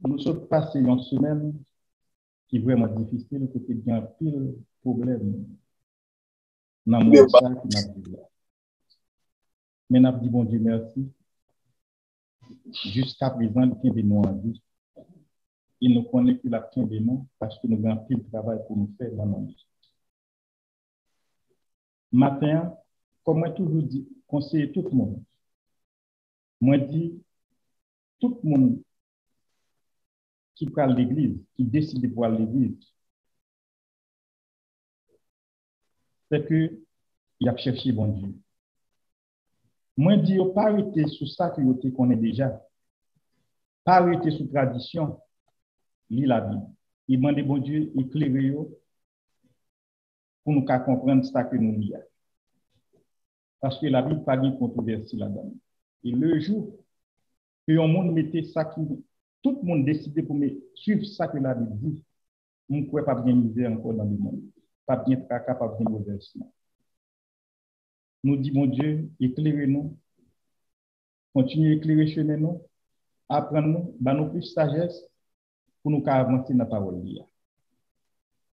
Nous sommes passés une semaine qui est vraiment difficile, qui était bien pile problème dans le monde ça qui m'a dit là. Mais n'a dit bon Dieu merci. Jusqu'à présent, il y a nous en vie. Il nous connaît qu'il a bien de nous parce que nous avons pile de travail pour nous faire dans notre vie. Matin, comme moi toujours dit, conseiller tout le monde. Moi dis tout le monde qui parle l'église, qui décide de voir l'église, c'est que il a cherché bon Dieu. Moi dis pas arrêter sur ça que vous connaissez déjà. Pas arrêter sur tradition, lis la Bible. Il demande bon Dieu éclairer pour nous comprendre ça que nous lisons. Parce que la Bible n'a pas de controverse là-dedans. Et le jour que le monde mettait ça, tout le monde décidait pour suivre ça que la Bible dit, on ne pouvait pas bien misère encore dans le monde. Pas bien tracas, pas bien bouleversement. Nous disons, mon Dieu, éclairez-nous, continuez à éclairer chez nous, apprenez-nous, donnez-nous plus de sagesse pour nous avancer dans la parole.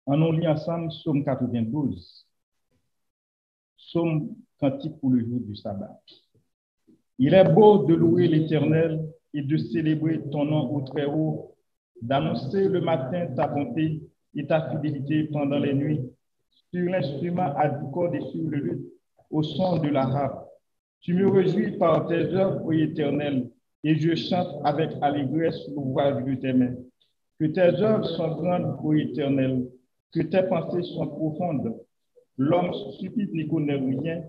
En nous lit ensemble, Psaume 92, Psaume cantique pour le jour du sabbat. Il est beau de louer l'Éternel et de célébrer ton nom au Très-Haut, d'annoncer le matin ta bonté et ta fidélité pendant les nuits, sur l'instrument à du corps et sur le luth, au son de la harpe. Tu me réjouis par tes œuvres, ô Éternel, et je chante avec allégresse l'ouvrage de tes mains. Que tes œuvres sont grandes, ô Éternel, que tes pensées sont profondes. L'homme stupide n'y connaît rien,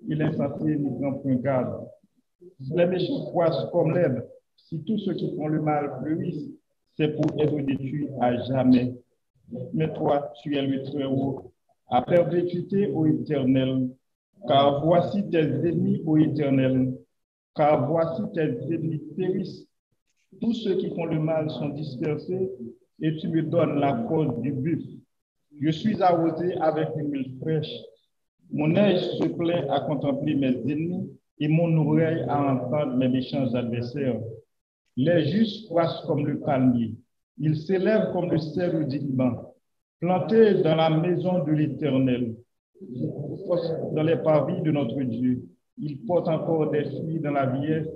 et l'insensé n'y prend point garde. Les méchants croissent comme l'herbe. Si tous ceux qui font le mal fleurissent, c'est pour être détruits à jamais. Mais toi, tu es le Très-Haut, à perpétuité, ô Éternel. Car voici tes ennemis, ô Éternel. Car voici tes ennemis périssent. Tous ceux qui font le mal sont dispersés, et tu me donnes la cause du but. Je suis arrosé avec une huile fraîche. Mon œil se plaît à contempler mes ennemis et mon oreille à entendre mes méchants adversaires. Les justes croissent comme le palmier. Ils s'élèvent comme le cèdre du Liban, plantés dans la maison de l'Éternel, dans les parvis de notre Dieu. Ils portent encore des fruits dans la vieillesse.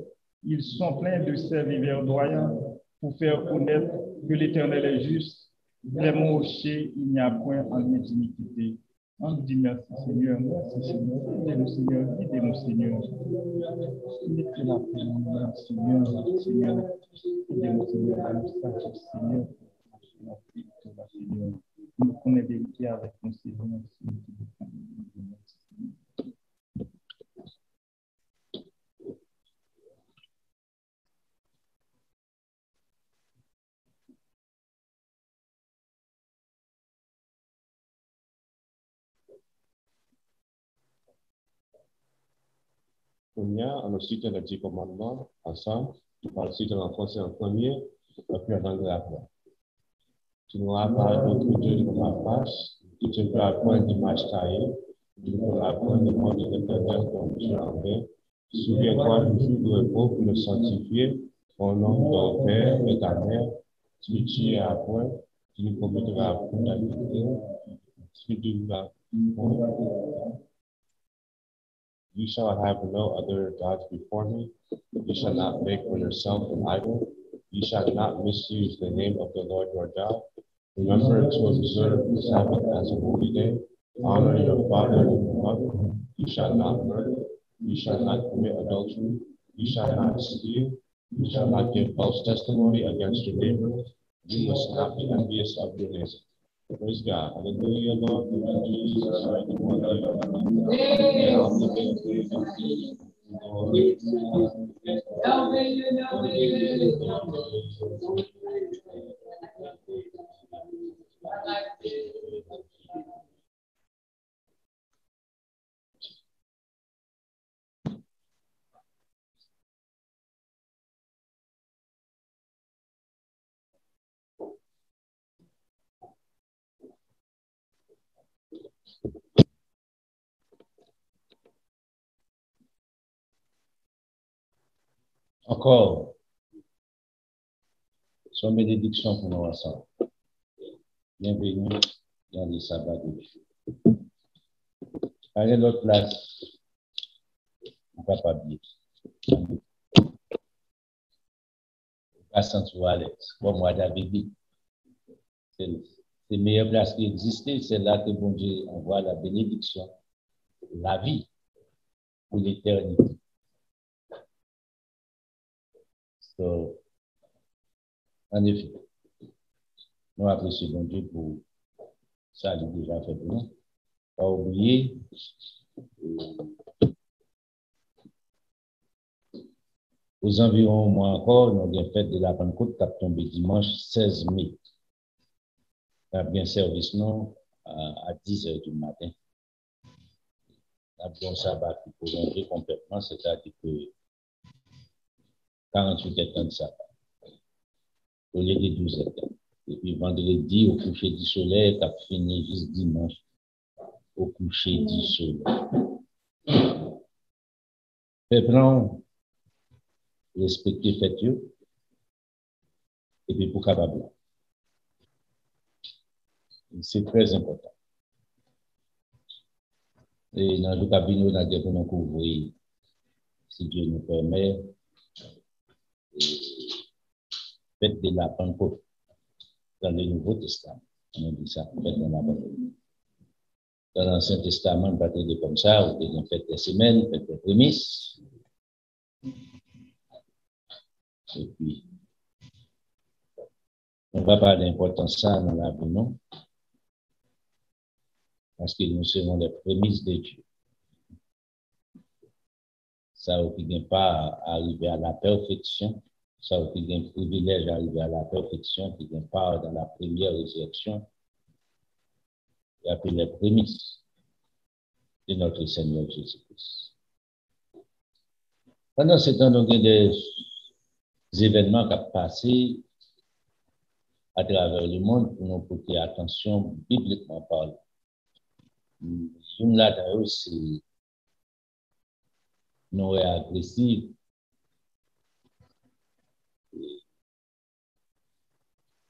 Ils sont pleins de sève et verdoyants pour faire connaître que l'Éternel est juste. Les mots hochés, il n'y a point en iniquité. On dit merci Seigneur, merci Seigneur, aidez-nous Seigneur, aidez-nous Seigneur. Mettez la paix, Seigneur, Seigneur, aidez-nous Seigneur, à nous savoir Seigneur, Seigneur. Nous connaissons des vérités avec nous Seigneur, On a cité les 10 commandements ensemble. On va citer en français en premier, et puis en anglais après. Tu n'auras pas d'autre Dieu devant ma face, tu ne feras point d'image taillée, tu ne feras point de mode de l'Éternel comme tu en fais. Souviens-toi du jour de repos pour le sanctifier, au nom de ton père et ta mère. Tu ne tueras point, tu ne commettras point d'adultère, tu ne diras point. You shall have no other gods before me. You shall not make for yourself an idol. You shall not misuse the name of the Lord your God. Remember to observe the Sabbath as a holy day. Honor your father and your mother. You shall not murder. You shall not commit adultery. You shall not steal. You shall not give false testimony against your neighbor. You must not be envious of your neighbor. Praise God. Hallelujah, Lord. Thank you, Jesus. Encore. Son bénédiction pour nous ensemble. Bienvenue dans le sabbat de Dieu. Allez l'autre place. On va pas bien. Pas sentir à l'aise. Comme moi, j'avais dit. C'est la meilleure place qui existait. C'est là que bon Dieu envoie la bénédiction, la vie pour l'éternité. So, en effet, nous apprécions bon Dieu pour ça, il a déjà fait pour nous. Pas oublier, aux environs, moi encore, nous avons fait de la Pentecôte qui a tombé dimanche 16 mai. Nous avons bien service non, à 10 h du matin. Nous avons un sabbat qui prolongé complètement, c'est-à-dire que 48 heures de sabbat, au lieu de 12 heures. Et puis vendredi, au coucher du soleil, tu as fini juste dimanche, au coucher du soleil. Peuple, respecter fête, et puis pour capable. C'est très important. Et dans le cabinet, on a dit qu'on couvrir, si Dieu nous permet, fête de la Pentecôte dans le Nouveau Testament. On dit ça, fête de la Pentecôte. Dans l'Ancien Testament, on partait de comme ça, on fait des semaines, fait des prémices. Et puis, on ne va pas d'importance ça dans la vie, non? Parce que nous serons les prémices de Dieu. Ça qui n'est pas arrivé à la perfection, ça qui est un privilège d'arriver à la perfection, qui n'est pas dans la première résurrection, et après les prémices de notre Seigneur Jésus-Christ. Pendant ce temps, nous avons des événements qui ont passé à travers le monde pour nous porter attention bibliquement parlant. Une là-dedans, c'est non agressif.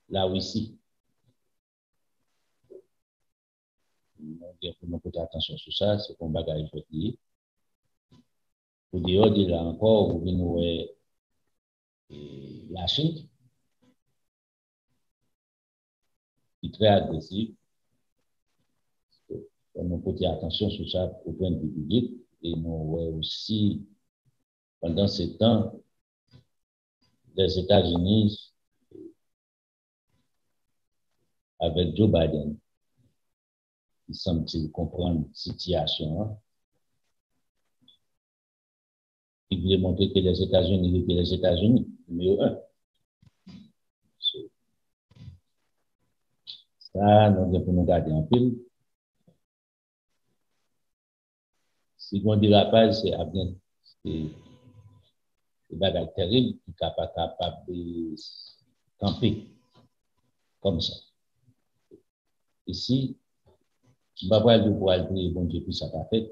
La Russie. Il faut nous porter attention sur ça, c'est qu'on bagaille faut dire. Pour dire de là encore, vous venez la Chine, qui est très agressif. On nous porter attention sur ça au point de vue public. Et nous aussi, pendant ce temps, les États-Unis, avec Joe Biden, il semble-t-il comprendre la situation. Il voulait montrer que les États-Unis étaient les États-Unis, numéro 1. Ça, nous devons nous garder en pile. Si on dit la page, c'est des bagages terribles qui sont pas capables de camper comme ça. Ici, je ne vais pas le pouvoir prier, bon Dieu, puis ça va faire.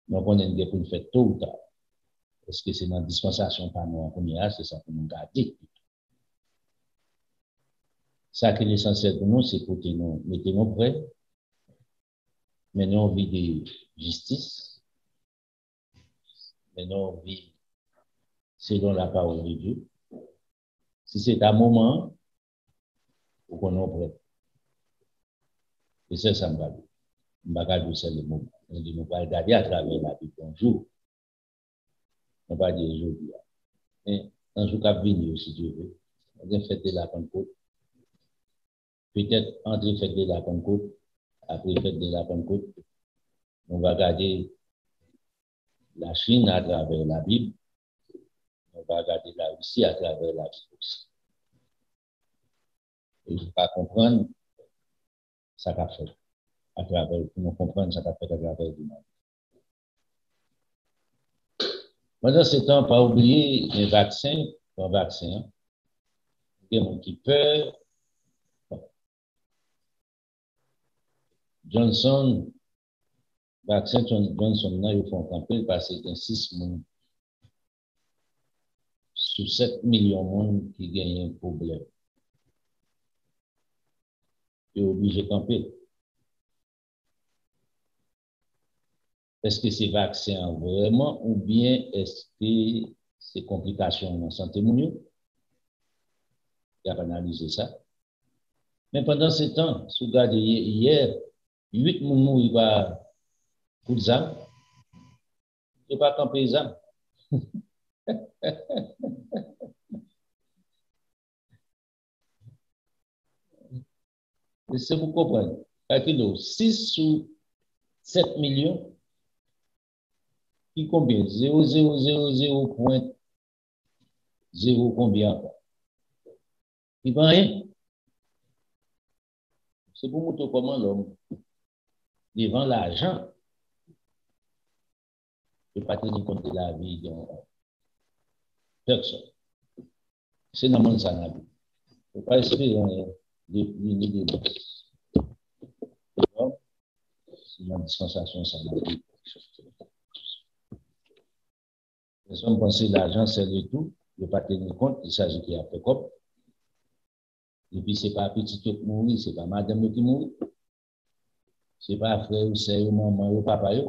Donc, on est pour le faire tôt ou tard. Parce que c'est dans la dispensation par nous en première, c'est ça pour nous garder. Ça qui est essentiel pour nous, c'est pour nous mettre nous prêts. Maintenant, on vit de justice. Maintenant, on vit selon la parole de Dieu. Si c'est un moment, il faut qu'on est prêt. Et ça, ça me va. Je ne vais pas dire c'est le moment. On dit, nous va regarder à travers la vie d'un jour. On ne va pas dire aujourd'hui. Mais un jour qui va venir, si Dieu veut, on va faire de la Pentecôte. Peut-être entre fête de la Pentecôte, après fête de la Pentecôte, on va regarder la Chine à travers la Bible. On va regarder la Russie à travers la Bible aussi. Et il faut pas comprendre ça qu'a fait à travers, pour nous comprendre ça qu'a fait à travers le monde. Pendant ce temps, pas oublier les vaccins, un vaccin. Il y a des gens qui peur. Johnson, vaccin Johnson, là, ils font camper parce qu'ils insistent sur 7 millions de monde qui gagnent un problème. Et obligé de camper. Est-ce que c'est vaccin vraiment ou bien est-ce que c'est complications dans la santé mondiale? Il a analysé ça. Mais pendant ce temps, si vous regardez hier, 8 personnes mourent par coup de zam. Il pas camper les âmes. C'est pour comprendre. 6 sur 7 millions, qui combien? 0,000.0 combien? Il va rien. C'est pour montrer comment l'homme, devant l'argent, ne peut pas tenir compte de la vie de personne. C'est dans le monde ça n'a pas. Il ne faut pas espérer des bosses. C'est une dispensation ça n'a pas. Les hommes pensent que l'argent c'est le tout, il ne faut pas tenir compte, il s'agit qu'il y a fait comme. Et puis, ce n'est pas petit qui mourit, ce n'est pas madame qui mourit. Ce n'est pas frère ou sœur ou maman ou papa. Il ne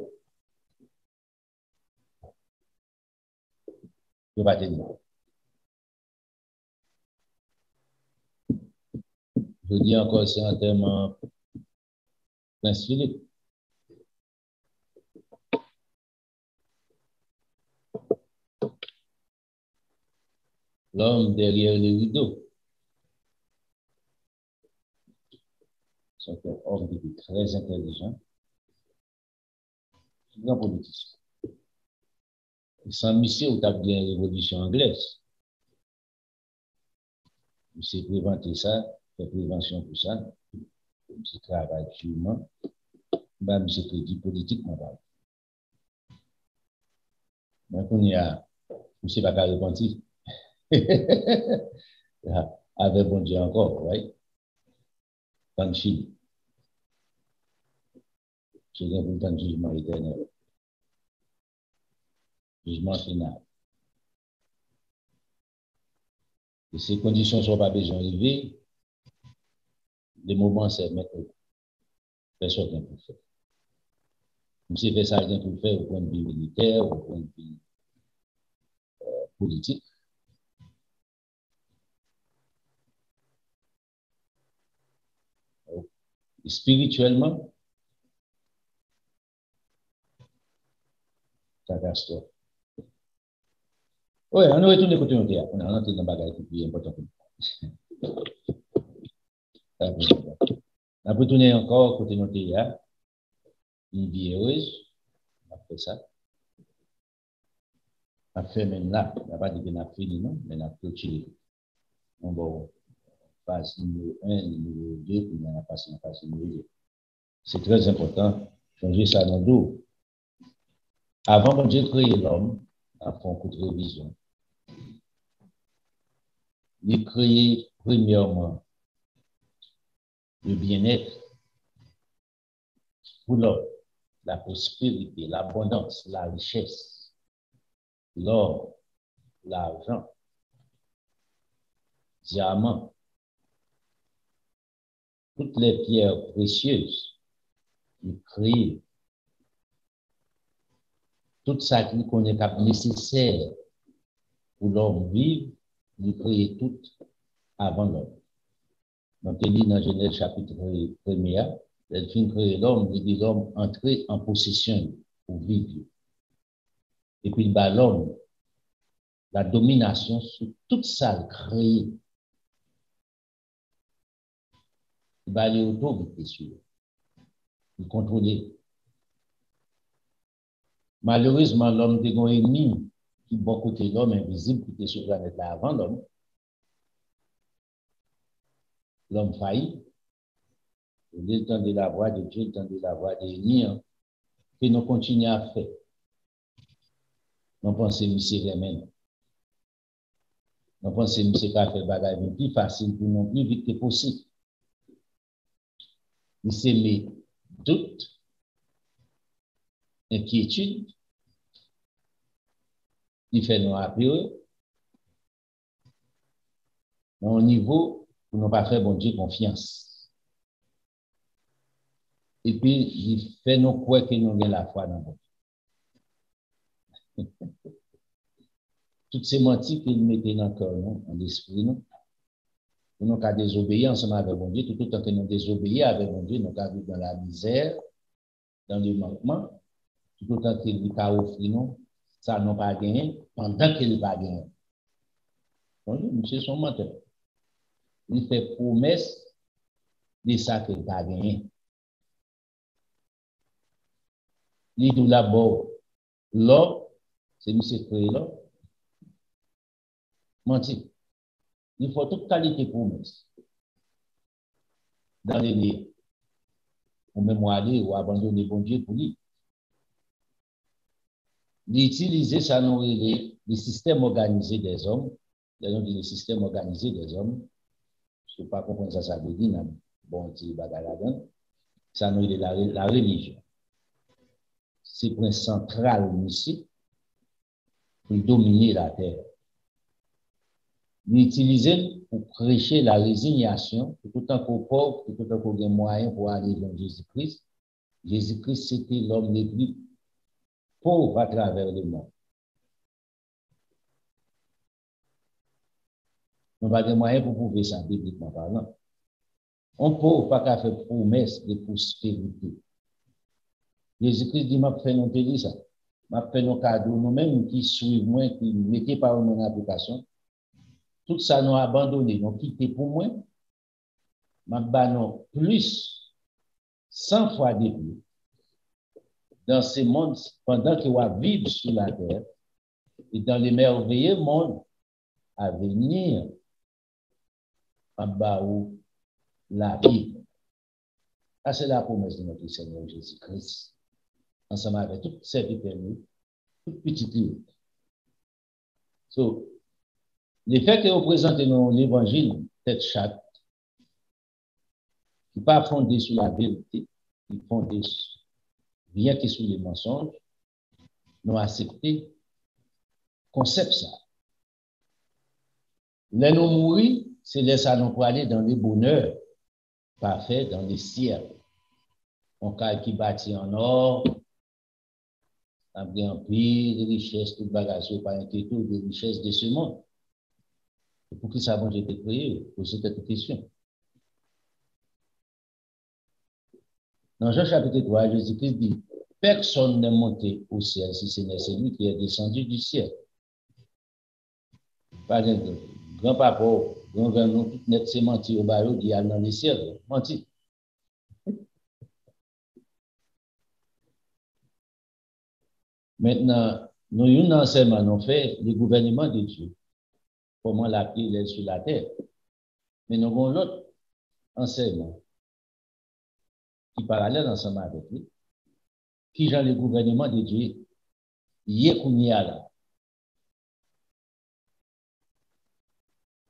faut pas tenir. Je dis encore, c'est un terme Prince Philippe. L'homme derrière le rideau. C'est un homme qui est très intelligent, un grand politicien. Et sans monsieur, vous avez bien la révolution anglaise. Il s'est préventé ça, fait prévention pour ça. Il travaille durement. Même si c'est dit politiquement. Donc, on y a, monsieur pas qu'à répondre. Avec bon Dieu encore, oui. Tant de filles. Je viens pour le temps de jugement éternel. Jugement final. Et ces conditions ne sont pas besoin d'arriver. Le moment, c'est maintenant. Personne n'a pu le faire. Si fait ça, rien pour le faire au point de vue militaire, au point de vue politique. Et spirituellement, catastrophe. Oui, on a retourné côté de on a rentré dans le bagage qui est important pour nous. On a retourné encore côté de notre une vie heureuse, on a fait ça. On a fait même là, on n'a pas dit qu'on a fini, non, mais on a clôturé. On va phase numéro 1, numéro 2, puis on a passé en phase numéro 2. C'est très important, changer ça dans l'eau. Avant de créer l'homme, à fond coup de révision, il crée premièrement le bien-être pour l'homme, la prospérité, l'abondance, la richesse, l'or, l'argent, diamant, toutes les pierres précieuses, il crée tout ça qu'on est nécessaire pour l'homme vivre, il crée tout avant l'homme. Donc, il dit dans Genèse chapitre 1er, il fin créer l'homme, il dit l'homme entrer en possession pour vivre. Et puis, il bat l'homme la domination sur toute ça créé. Il bat l'autorité sur eux. Il contrôle. Malheureusement, l'homme est un ennemi qui est bon côté l'homme invisible qui était sur la planète là avant l'homme. L'homme faillit. Le temps de la voix de Dieu, le temps de la voix des liens, que nous continuons à faire. Nous pensons que c'est vraiment. Nous pensons que c'est pas faire bagage plus facile pour nous, plus vite que possible. Nous s'aimer doute, inquiétude, il fait nous appeler, mais au niveau pour ne pas faire bon Dieu confiance. Et puis, il fait nous croire que nous avons la foi dans bon Dieu. Toutes ces mentis qu'il mettait dans le cœur, dans l'esprit, nous avons désobéir ensemble avec bon Dieu, tout autant que nous désobéir avec bon Dieu, nous avons vécu dans la misère, dans le manquement, tout autant qu'il a offert nous, ça n'a pas gagné, pendant qu'il n'a pas gagné. Donc, monsieur son menteur. Il fait promesse de ça qu'il n'a pas gagné. Il dit d'abord, là, c'est monsieur créé là, menti. Il faut toute qualité de promesse. Dans les livres, ou même aller ou abandonner bon Dieu pour lui. D'utiliser ça nous les systèmes organisés des hommes, les systèmes organisés des hommes, je ne sais pas comprendre ça veut dire, bon, ça nous la religion. C'est le point central ici pour dominer la terre. L'utiliser pour prêcher la résignation, tout autant qu'au pauvre, tout autant qu'au des moyens pour aller vers Jésus-Christ. Jésus-Christ, c'était l'homme le plus pauvre à travers le monde. On va des moyens pour prouver ça, bibliquement parlant. On pauvre pas qu'à faire promesse de prospérité. Jésus-Christ dit, m'a fait non télé ça. M'a fait nos cadeaux, nous-mêmes qui suivons moi, qui mettez par mon application. Tout ça nous a abandonné, nous quitté pour moi. M'a banon plus 100 fois de plus dans ce monde pendant qu'il va vivre sur la terre et dans les merveilleux mondes à venir en bas où la vie. Ça, c'est la promesse de notre Seigneur Jésus-Christ. Ensemble avec toutes ces éternités, toutes petites lignes. So, le fait que vous présentez l'évangile tête chatte, qui n'est pas fondé sur la vérité, qui est fondé bien que sur les mensonges, nous acceptons concept ça. Les nous mourir, c'est laisser nous pour aller dans le bonheur parfait, dans les ciels. On cas qui bâtit en or, en pile, de richesses, tout bagage, pas inquiéter des richesses de ce monde. Et pour que ça va été créé, poser cette question. Dans Jean chapitre 3, Jésus-Christ dit, personne n'est monté au ciel si ce n'est celui qui est descendu du ciel. Par exemple, grand-papa, grand-grand, nous, tout net, c'est menti au barreau, dit, allez dans les ciels, menti. Maintenant, nous avons un enseignement, nous fait le gouvernement de Dieu. Comment la paix est sur la terre. Mais nous avons l'autre enseignement qui est parallèle ensemble avec lui, qui genre le gouvernement de Dieu, là.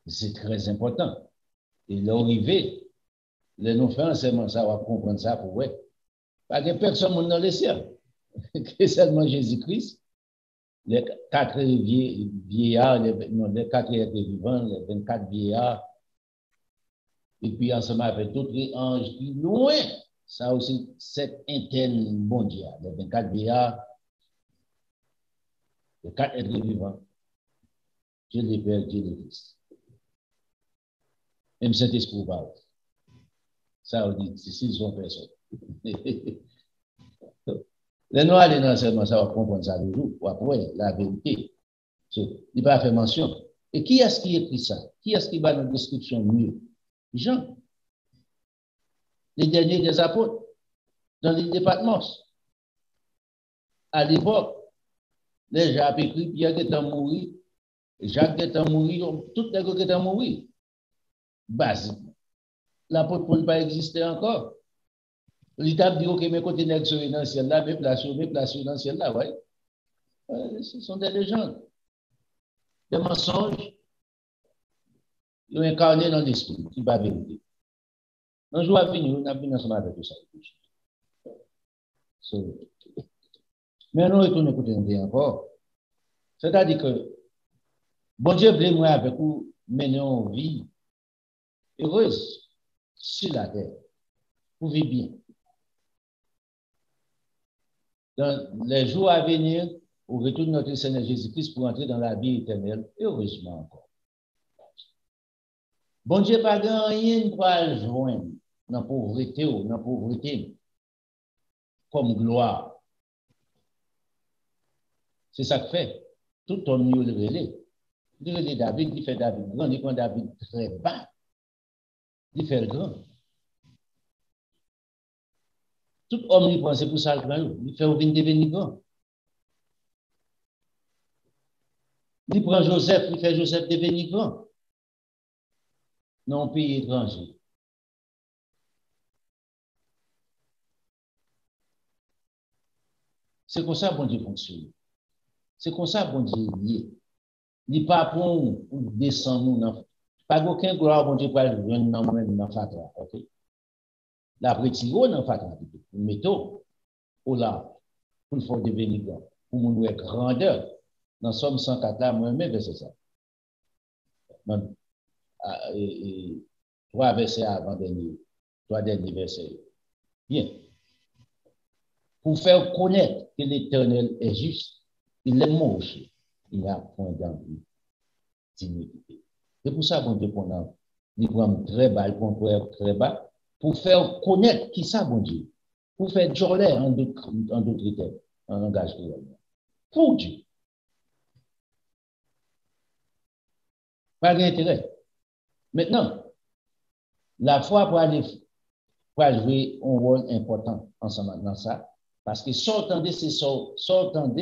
C'est très important. Et l'arrivée, les nous fait enseignement, ça va comprendre ça pour ouais. Parce que personne dans le ciel. Que seulement Jésus-Christ, les 4 vieillards, les 4 êtres vivants, les 24 vieillards, et puis ensemble avec d'autres anges qui loin, ça aussi, cette interne mondiale, les 24 vieillards, les 4 êtres vivants, Dieu le Père, Dieu le Fils. Même Saint-Esprit parle. Ça, on dit, c'est 6 personnes. Les noirs, aller dans l'enseignement, ça va comprendre ça de jour, ou après, la vérité. Il ne va pas faire mention. Et qui est-ce qui écrit ça? Qui est-ce qui va dans la description mieux? Jean. Les derniers des apôtres, dans les départements. À l'époque, les gens ont écrit, Pierre est mort, Jacques est mort, tout les gens sont morts. Basiquement. L'apôtre Paul n'a pas existé encore. L'État dit que mes côtés nègres sont dans le ciel là, mes places dans le ciel là, oui. Ce sont des légendes, des mensonges. Ils ont incarné dans l'esprit, qui va vérité. Un jour à venir, on a vu ensemble avec tout ça. Mais nous retournons écouter encore. C'est-à-dire que, bon Dieu voulait moi avec vous mener en vie heureuse sur la terre, pour vivre bien. Dans les jours à venir, au retour de notre Seigneur Jésus-Christ pour entrer dans la vie éternelle, heureusement encore. Bon Dieu, pas rien pour le joindre dans la pauvreté, comme gloire. C'est ça que fait. Tout homme nous le relais. Il relais David, il fait David grand, il prend David très bas. Il fait le grand. Tout homme il pense pour ça le grand. Il fait aucun devenir grand. Il prend Joseph, il fait Joseph devenir grand. Non, pays étranger. C'est comme ça que bon Dieu fonctionne. C'est comme ça que bon Dieu est lié. Il n'est pas pour descendre nous. Pas aucun gloire, bon Dieu, pour le joindre dans le fatwa. La prétire dans le fatwa. Mettons, au là, pour le faire devenir grand. Pour nous être grandeur. Dans Somme 104 là, moi-même, verset ça. Trois versets avant dernier. Trois derniers versets. Bien. Pour faire connaître que l'Éternel est juste, il est moche, il n'a point d'envie d'iniquité. C'est pour ça qu'on dit qu'on a des programmes très bas, très bas, pour faire connaître qui ça, bon Dieu, pour faire joler en d'autres termes, en langage réel. Pour Dieu. Pas d'intérêt. Maintenant, la foi pour jouer un rôle important ensemble dans ça, parce que s'entendre, c'est s'entendre,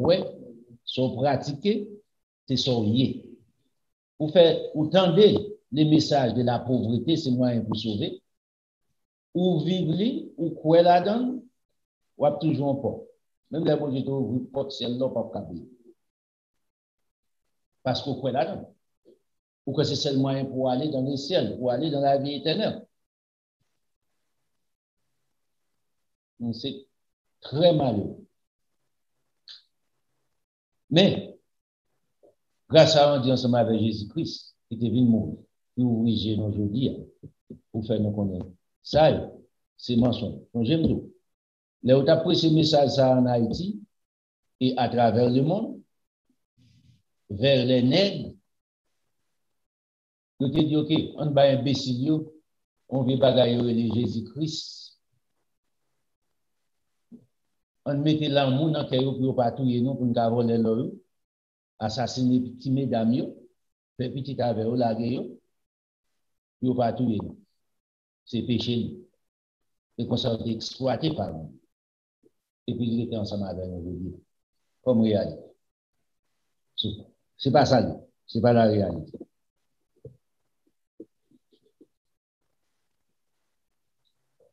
ouais, pratiquer, c'est lié. Pour faire, ou tendre les messages de la pauvreté, c'est moyen pour sauver, ou vivre, ou quoi là-dedans, ou toujours un port. Même les gens qui ont porte, c'est là pour cabiner. Parce qu'on quoi là-dedans. Ou que c'est le moyen pour aller dans le ciel, pour aller dans la vie éternelle. Donc c'est très malheureux. Mais, grâce à un Dieu ensemble avec Jésus-Christ, qui était venu mourir, qui ouvrit nos aujourd'hui, pour faire nous connaître. Ça, c'est mensonge. Donc, j'aime tout. Là où tu as pris ce message en Haïti et à travers le monde, vers les nègres, tu te dis, OK, on va imbécile, on veut bagailler Jésus-Christ. On mettait l'amour dans le cœur pour pas tuer nous, pour nous voler l'eau, assassiner petit mesdames, faire petit avec eux, laguer, pour pas tuer nous. C'est péché. Et qu'on s'est exploité par nous. Et puis il était ensemble avec nous, comme réalité. C'est pas ça, c'est pas la réalité.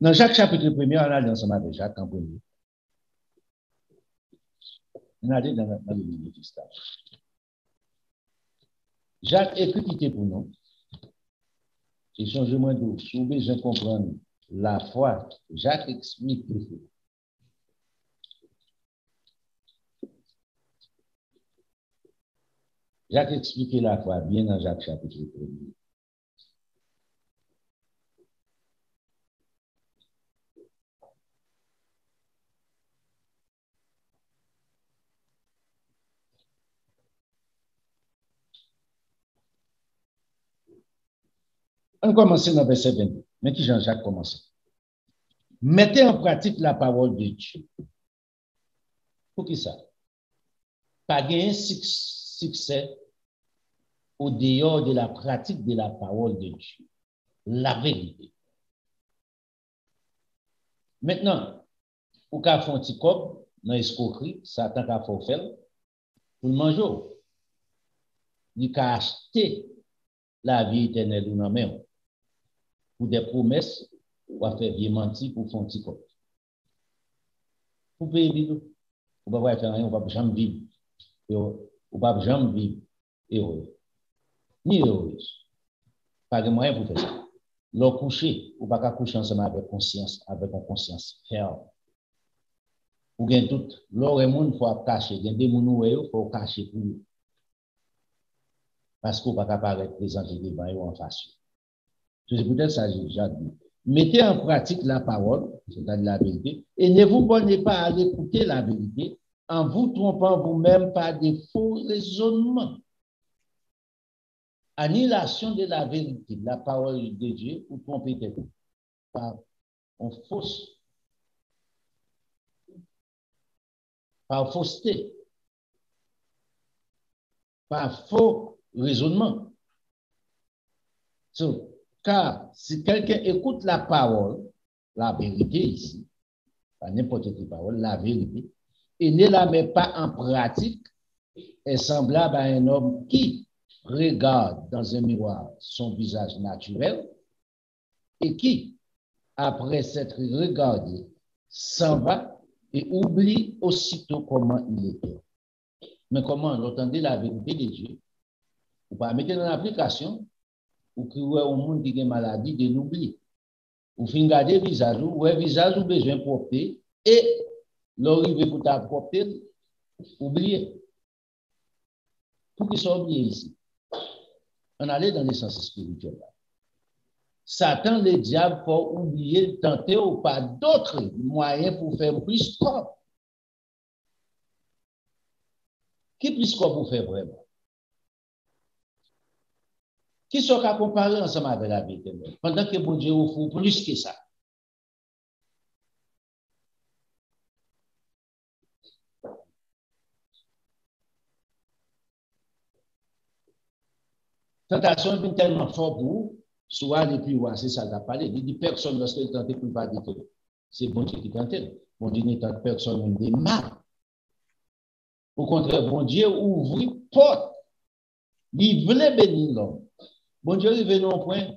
Dans Jacques chapitre 1er, on a allé ensemble avec Jacques en premier. On a allé dans le milieu du stade. Jacques écrit pour nous. Et changement d'eau, si vous besoin de comprendre la foi, Jacques explique tout ça. Jacques explique la foi bien dans Jacques chapitre 1er. On commence dans le verset 22. Mais qui Jean-Jacques commence? Mettez en pratique la parole de Dieu. Pour qui ça? Pas gagner succès au dehors de la pratique de la parole de Dieu. La vérité. Maintenant, pour qu'à faire un petit cop, dans l'escroquerie, Satan a fait faire, pour le manger. Il a acheté la vie éternelle ou non même. Pour des promesses, ou à faire bien mentir pour faire un petit cop. Pour payer bidou. On ne va pas faire rien, on ne va jamais vivre. On ne va jamais vivre heureux. Ni heureuse. Pas de moyen pour faire ça. Le coucher, on ne va pas coucher ensemble avec conscience, avec une conscience ferme. Ou bien tout, l'or et monde, il faut cacher. Il y a des gens il faut cacher pour eux. Parce qu'on ne va pas apparaître présenter devant eux en face. C'est peut-être ça que j'ai déjà dit. Mettez en pratique la parole, c'est-à-dire la vérité, et ne vous bornez pas à écouter la vérité en vous trompant vous-même par des faux raisonnements. Annihilation de la vérité, de la parole de Dieu, ou tromper quelqu'un par fausseté, par faux raisonnement. Car si quelqu'un écoute la parole, la vérité ici, pas n'importe quelle parole, la vérité, et ne la met pas en pratique, est semblable à un homme qui regarde dans un miroir son visage naturel et qui, après s'être regardé, s'en va et oublie aussitôt comment il était. Mais comment entendez la vérité de Dieu? Vous pas mettre dans l'application, ou que vous avez un monde qui a une maladie de l'oubli. Vous finissez regarder le visage, ou le visage ou besoin de propter, et l'arrivée pour ta propter, oubliez. Pour qu'ils soient oubliés ici. On allait dans le sens spirituel. Satan, le diable, pour oublier, tenter ou pas d'autres moyens pour faire plus fort. Qui plus fort pour faire vraiment? Qui sont qu'à comparer ensemble avec la vie éternelle? Pendant que bon Dieu offre plus que ça. Tentation est tellement fort pour vous, soit les plus c'est ça qu'a parlé. Il dit personne lorsqu'il tente pour pas dire que c'est bon Dieu qui tente. Bon Dieu ne tente personne de mal. Au contraire, bon Dieu ouvre porte. Il voulait bénir l'homme. Bon Dieu est venu au point,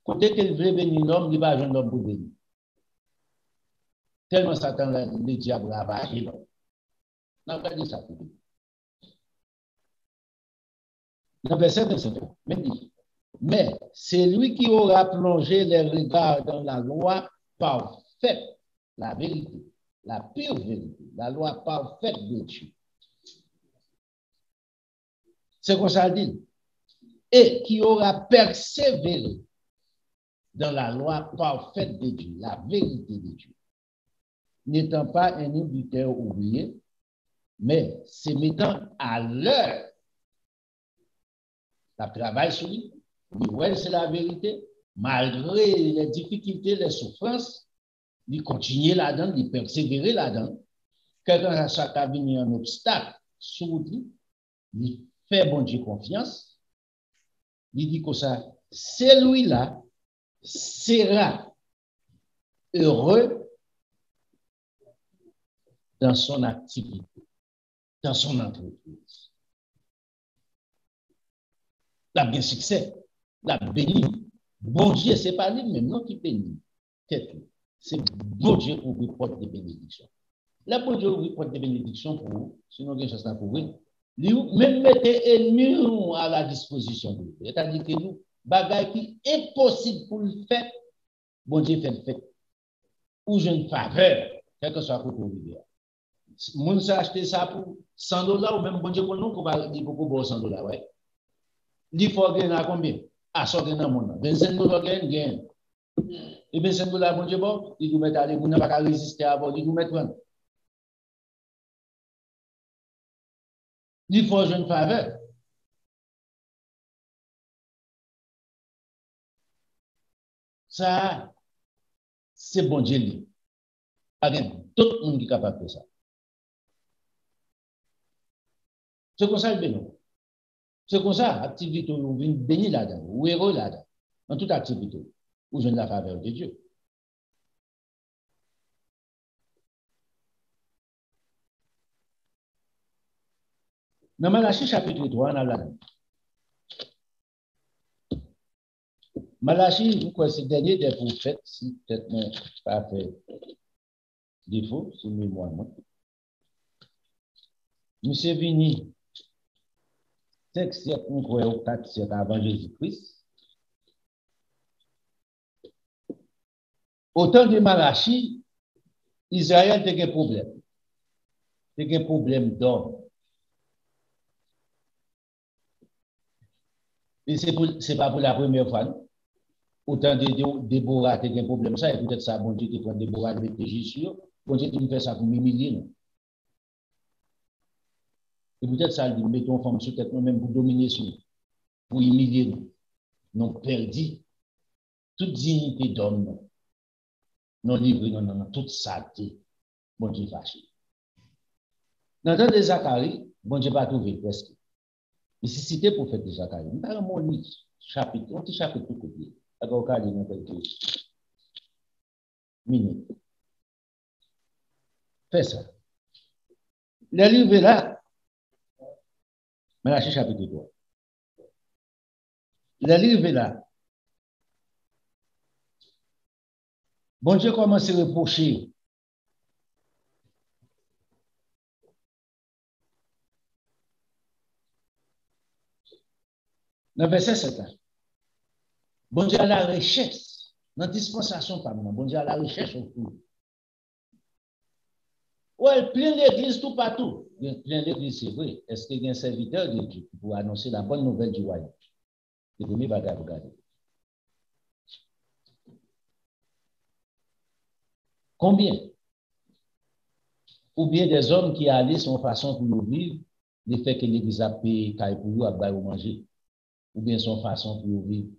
côté qu'il voulait bénir l'homme, il va jeune l'homme pour bénir. Tellement Satan, le diable a vaillé l'homme. On n'a pas dit ça pour lui. Dans verset 27, mais c'est lui qui aura plongé les regards dans la loi parfaite, la vérité, la pure vérité, la loi parfaite de Dieu. C'est comme ça dit. Et qui aura persévéré dans la loi parfaite de Dieu, la vérité de Dieu. N'étant pas un auditeur oublié, mais se mettant à l'heure. La travail sur lui, ouais, c'est la vérité, malgré les difficultés, les souffrances, il continue là-dedans, il persévérer là-dedans. Quelqu'un qui a venu un obstacle sur lui, il fait bon Dieu confiance, il dit que ça, celui-là sera heureux dans son activité, dans son entreprise. La bien succès, la béni. Bon Dieu, ce n'est pas lui-même non qui bénit. C'est bon Dieu qui ouvre porte de bénédiction. Là, bon Dieu ouvre porte de bénédiction pour vous, sinon il y a chose pour vous. Même mettez ennemis à la disposition de vous. C'est-à-dire que nous, bagaille qui est impossible pour le faire, bon Dieu fait le fait. Ou j'ai une faveur, quel que soit pour vous. Moun s'est acheté ça pour $100 ou même bon Dieu pour nous, pour $100, ouais. Il faut gagner à combien? À ce que dans monde. $25 gain. Et $25 bon Dieu bon, il doit mettre aller, vous n'avez pas résister à vous, il doit mettre. Il faut une faveur. Ça, c'est bon Dieu. Il y a tout le monde qui est capable de faire ça. C'est comme ça le bénéfice. C'est comme ça, activité, vous venez bénir là-dedans, ou héros là-dedans, dans toute activité, vous venez la faveur de Dieu. Dans Malachie chapitre 3, on a là. Malachie, vous croyez, c'est le dernier des prophètes, si peut-être pas fait défaut, c'est mémoire. Monsieur Vini, 5 siècles, on croit, ou 4 siècles avant Jésus-Christ. Au temps de Malachie, Israël a un problème. Il y a un problème d'homme. Et ce n'est pas pour la première fois. autant de Déborah, tu as un problème ça, et peut-être ça, bon Dieu, tu prends Déborah avec tes Jésus, bon Dieu, tu me fais ça pour m'humilier. Et peut-être ça, dit, mettons femme sur tête, même pour dominer sur nous, pour humilier nous. Nous perdu toute dignité d'homme, nous livré, non, toute saleté, bon Dieu fâché. Dans le temps de Zacharie, bon Dieu pas trouvé presque. Et si c'était pour faire de Zacharie, nous avons mon livre, chapitre, un petit chapitre tout copié. D'accord, on a quelques minutes. Fais ça. Le livre est là. Mais là, c'est chapitre 3. Le livre est là. Bon Dieu commence à reprocher. Dans le verset 7, bon Dieu a la recherche. Dans la dispensation, bon Dieu a la recherche au fond. Ouais, plein l'église tout partout. Plein l'église, c'est vrai. Est-ce qu'il y a un serviteur de Dieu pour annoncer la bonne nouvelle du royaume? C'est le premier bagage à regarder. Combien? Ou bien des hommes qui allaient son façon pour nous vivre, le fait que l'église a payé pour vous, à bailler ou manger. Ou bien son façon pour nous vivre,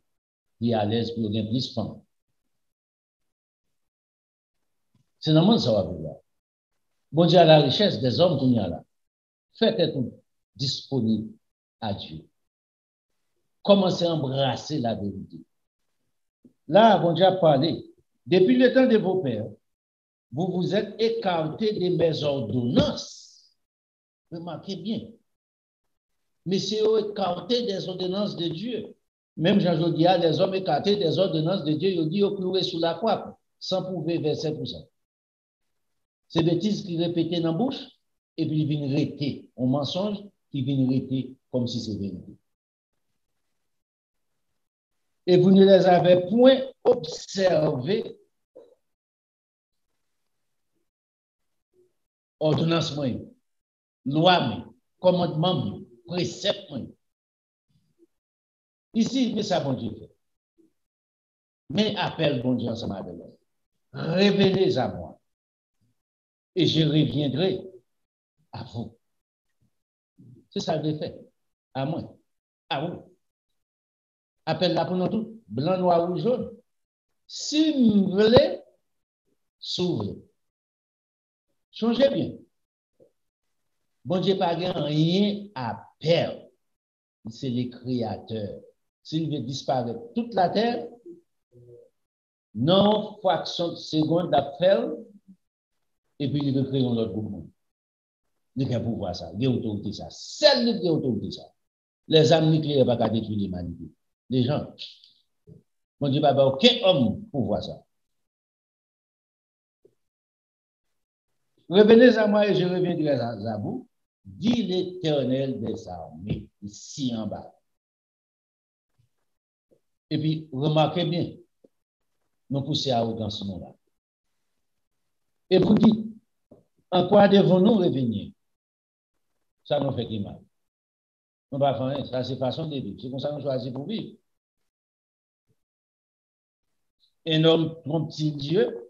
qui est à l'aise pour gagner plus de faim. C'est normal ça va vouloir. Bon Dieu a la richesse des hommes qu'on y a là. Faites tout disponible à Dieu. Commencez à embrasser la vérité. Là, bon Dieu a parlé. Depuis le temps de vos pères, vous vous êtes écartés de mes ordonnances. Remarquez bien. Mais c'est écarté des ordonnances de Dieu. Même Jean Jodia, les hommes écartés des ordonnances de Dieu, ils disent qu'ils cloués sous la croix, sans prouver verset pour ça. C'est bêtises qui répétaient dans la bouche, et puis ils viennent répéter. Un mensonge qui vient répéter comme si c'était vérité. Et vous ne les avez point observés. Ordonnance, loi, commandement, précepte. Ici, mais ça, bon Dieu fait. Mais appelle bon Dieu ensemble avec vous. Révélez à moi. Et je reviendrai à vous. C'est ça que j'ai fait. À moi. À vous. Appelle-la pour nous tous. Blanc, noir ou jaune. Si vous voulez, s'ouvre. Changez bien. Bon Dieu pas rien à perdre. C'est le créateur. S'il veut disparaître toute la terre, non fraction de seconde d'affaire, et puis il veut créer un autre groupe. Il a pouvoir ça, il a autorité ça. Celle qui a autorité ça. Les armes nucléaires ne peuvent pas détruire l'humanité. Les gens. Bon Dieu pas aucun homme pour voir ça. Revenez à moi et je reviendrai à vous, dit l'Éternel des armées, ici en bas. Et puis, remarquez bien, nous poussons à haut dans ce moment-là. Et vous dites, en quoi devons-nous revenir? Ça nous fait qui mal. On va faire ça, c'est façon de vivre. C'est comme ça qu'on choisit pour vivre. Un homme trompe-t-il Dieu?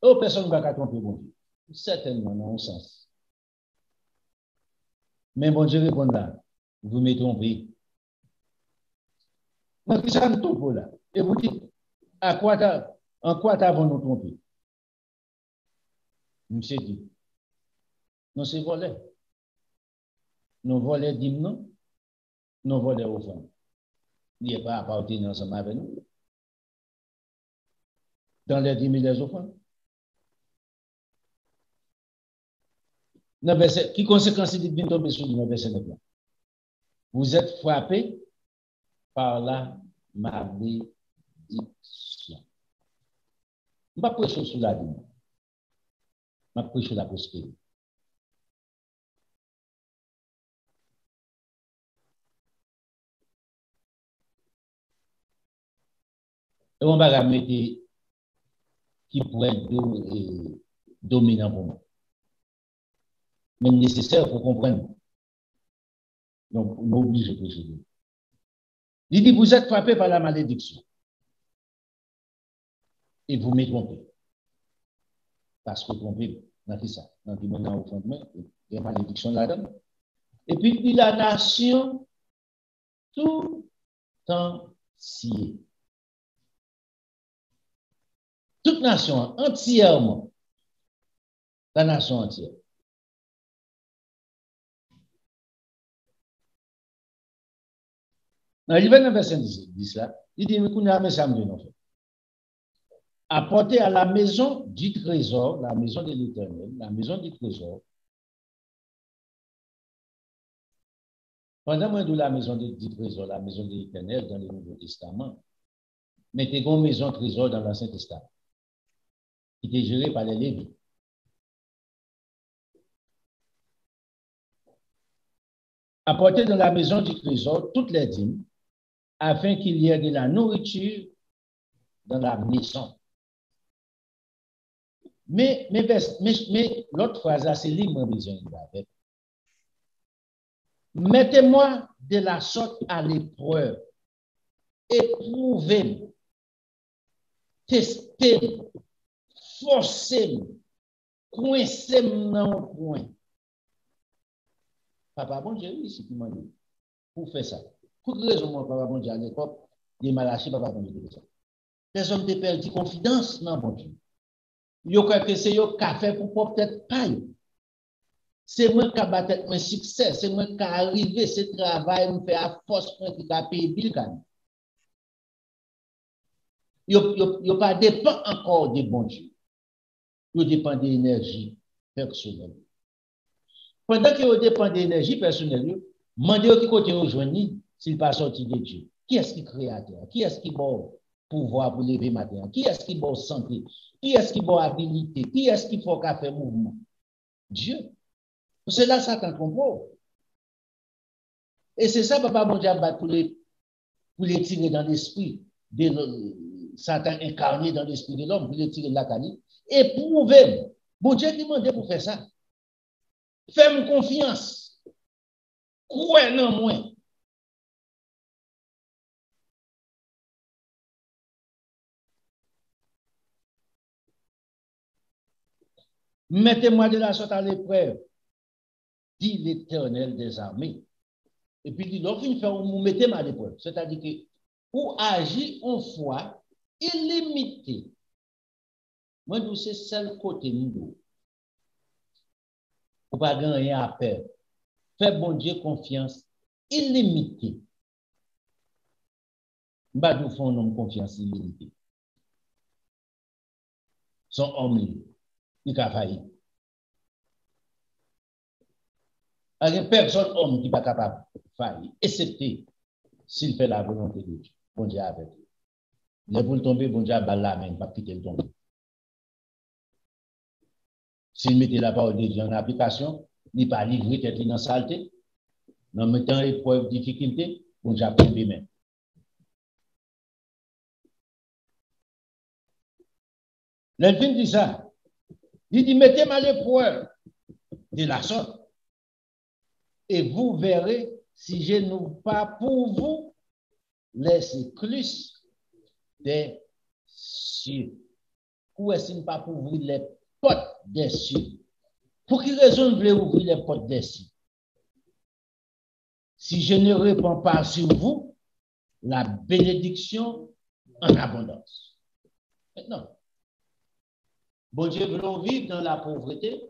Oh, personne ne va tromper bon Dieu. Certainement, dans un sens. Mais bon Dieu répond là, vous me trompez. Donc, qui ça nous trompe là? Et vous dites, en quoi t'avons-nous trompé? Monsieur dit, nous c'est volé. Nous volons d'hymnes, nous volons offrandes. Il n'y a pas appartenu ensemble avec nous. Dans les 10 000 offrandes. Qui conséquence il vient tomber sur le verset 9? Vous êtes frappés par la malédiction. Je ne vais pas prêcher sur la vie. Je vais prêcher sur la prospérité. Et on va mettre qui pourrait être dominant pour moi. Mais nécessaire pour comprendre. Donc, on est obligé de prêcher. Il dit, vous êtes frappés par la malédiction. Et vous me trompez. Parce que trompez, dans qui ça? Dans qui maintenant au fond de main, il y a malédiction là-dedans. Et puis, il dit, la nation, tout entier. Toute nation, entièrement. La nation entière. Dans le verset 10 là, il dit, nous avons ça nous fait. Apporter à la maison du trésor, la maison de l'Éternel, la maison du trésor. Pendant moi de la maison du trésor, la maison de l'Éternel dans le Nouveau Testament, mettez une maison trésor dans l'Ancien Testament, qui était gérée par les Lévites. Apporter dans la maison du trésor toutes les dîmes, afin qu'il y ait de la nourriture dans la maison. Mais l'autre phrase, c'est libre besoin avec. Mettez-moi de la sorte à l'épreuve, éprouvez-moi, testez-moi, forcez-moi, coincez-moi dans le coin. Papa, bon Dieu, ici, qui m'a dit, pour faire ça. Pour quelle raison, moi, papa, bon Dieu, à l'époque, il m'a lâché, papa, bon Dieu, ça. Les hommes de perdu confiance dans bon Dieu. Yo croit que c'est yo qu'a fait pour peut-être pas. C'est moi qui a battu mon succès, c'est moi qui a arrivé, ce travail me fait à force pour qui a payé bill quand. Yo pas dépend encore de bon Dieu. Yo dépend de l'énergie personnelle. Pendant que yo dépend de l'énergie personnelle, demandez qui côté rejoindre s'il pas sorti de Dieu. Qui est-ce qui créateur? Qui est-ce qui bon pouvoir pour lever matin? Qui est-ce qui bon santé? Qui est-ce qui bon habilité? Qui est-ce qui faut faire mouvement? Dieu. C'est là Satan comprend. Et c'est ça, papa, mon Dieu, pour les tirer dans l'esprit de Satan incarné dans l'esprit de l'homme, pour les tirer de la canne. Et prouver, bon Dieu demandé pour faire ça. Fais-moi confiance. Crois en moi. Mettez-moi de la sorte à l'épreuve, dit l'Éternel des armées. Et puis, il dit, vous mettez-moi à l'épreuve. C'est-à-dire que pour agir en foi illimitée, moi, c'est seul côté nous. Pour pas gagner à peur. Fais bon Dieu confiance illimitée. Bah, nous faisons une confiance illimitée. Son homme, il a failli. Il n'y a personne homme qui n'est pas capable de faillir, excepté s'il fait la volonté de Dieu. Bon Dieu avec lui. Les boules tomber, bon Dieu a balle la main, pas quitter le tomber. S'il mettait la parole de Dieu en application, il n'est pas livré tête dans la saleté, en mettant épreuve, difficulté, bon Dieu a pris les mains. L'elfine dit ça. Il dit, mettez-moi l'épreuve de la sorte. Et vous verrez si je n'ouvre pas pour vous les écluses des cieux. Ou est-ce qu'il ne pas pour ouvrir les portes des cieux? Pour quelle raison vous voulez ouvrir les portes des cieux? Si je ne répands pas sur vous la bénédiction en abondance. Maintenant, bon Dieu veut vivre dans la pauvreté.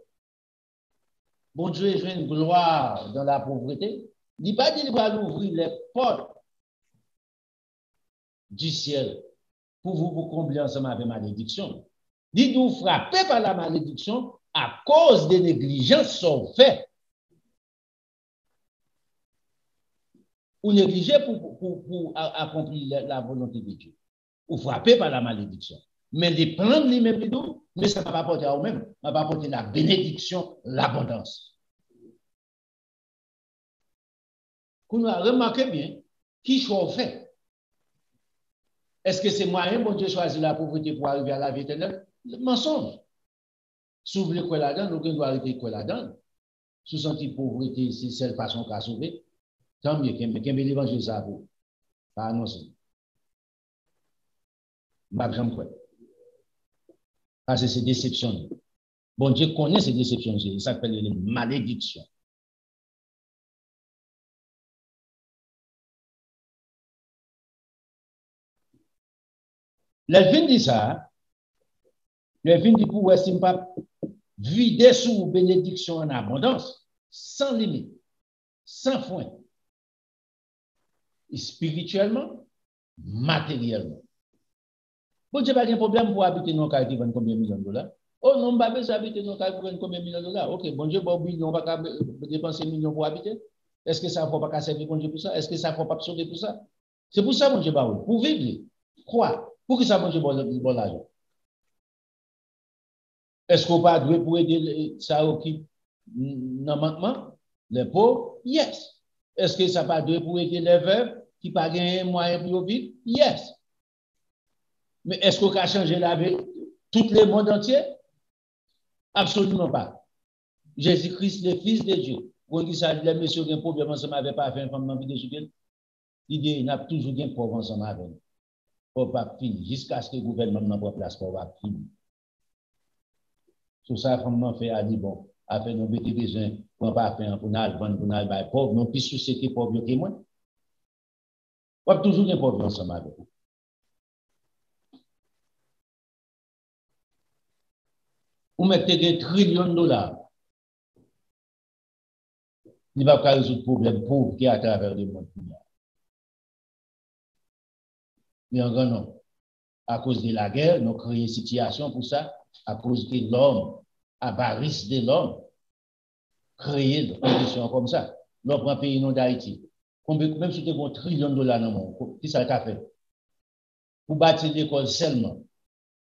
Bon Dieu veut une gloire dans la pauvreté. Il n'a pas dit qu'il va ouvrir les portes du ciel pour vous combler ensemble avec malédiction. Il nous frapper par la malédiction à cause des négligences sont faites. Ou négliger pour accomplir la volonté de Dieu. Ou frapper par la malédiction. Mais les prendre les mêmes rideaux, mais ça ne va pas apporter à eux-mêmes, ça va apporter la bénédiction, l'abondance. Vous remarquez bien, qui choisit fait? Est-ce que c'est moyen, bon Dieu, choisir la pauvreté pour arriver à la vie éternelle? Le mensonge. Si vous voulez quoi là-dedans, nous devons arrêter quoi là-dedans. Si vous sentez pauvreté, c'est celle façon qu'à sauver, tant mieux, qu'un l'évangile ça vous. Pas annoncé. Pas jamais quoi. Parce que c'est déception. Bon Dieu connaît ces déceptions. Ça s'appelle les malédictions. Les vins dit ça. Les vins dit pour estimer pas vider sous bénédiction en abondance, sans limite, sans fin. Spirituellement, matériellement. Bon Dieu pas de problème pour habiter dans un quartier qui vend combien de millions de dollars. Oh non, pas besoin d'habiter dans un quartier qui vend combien de millions de dollars. Ok, bon Dieu, bon, on va pas dépenser millions pour habiter. Est-ce que ça ne faut pas servir bon Dieu pour ça? Est-ce que ça ne faut pas sauver pour ça? C'est pour ça, mon Dieu, pour vivre. Quoi? Pour que ça, mon Dieu, bon l'argent. Est-ce qu'on va douer pour aider ça qui normalement les pauvres? Yes. Est-ce que ça va douer pour aider les veuves qui pas gagner moyen pour vivre? Yes. Mais est-ce qu'on va changer la vie tout le monde entier? Absolument pas. Jésus-Christ, le Fils de Dieu. Quand on dit ça, les messieurs qui ont un problème ensemble avec pas fait une femme dans la vie de Jésus. L'idée, il n'a toujours un pauvre ensemble avec nous. Pour pas finir. Jusqu'à ce que le gouvernement n'a pas place pour pas finir. Tout ça, femme fait à dire bon, après nous avons besoin pour pas faire pour nous vendre pour nous pauvre, non plus société pauvre que moi. On a toujours un pauvre ensemble avec nous. Vous mettez des trillions de dollars. Il ne va pas résoudre le problème pauvre qui est à travers le monde. Mais en grand nombre, à cause de la guerre, nous créons une situation pour ça, à cause de l'homme, avarice de l'homme, créer des conditions comme ça. L'on prend un pays non d'Haïti. Même si tu as un trillion de dollars dans le monde, qui ça t'a fait? Pour bâtir l'école seulement,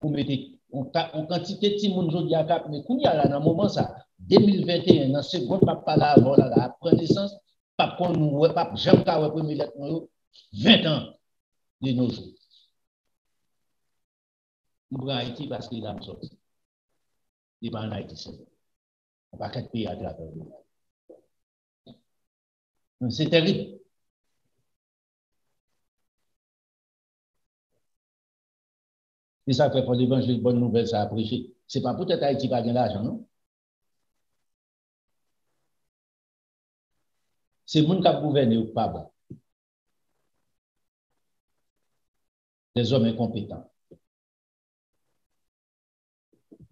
pour mettre en quantité de petits monde aujourd'hui à Cap, mais quand il y a là, dans le moment ça, 2021, dans ce seconde, pas là, voilà, là, prendre naissance, pas qu'on nous, pas jamais qu'à ouais, premier lettre, 20 ans de nos jours. Nous prenons Haïti parce qu'il a sorti. Il n'est pas en Haïti seul. On va quatre pays à travers le. C'est terrible. Et ça fait pour l'évangile, bonne nouvelle, ça a prêché. Ce n'est pas peut-être Haïti qui a gagné l'argent, non? C'est le monde qui a gouverné ou pas bon. Des hommes incompétents.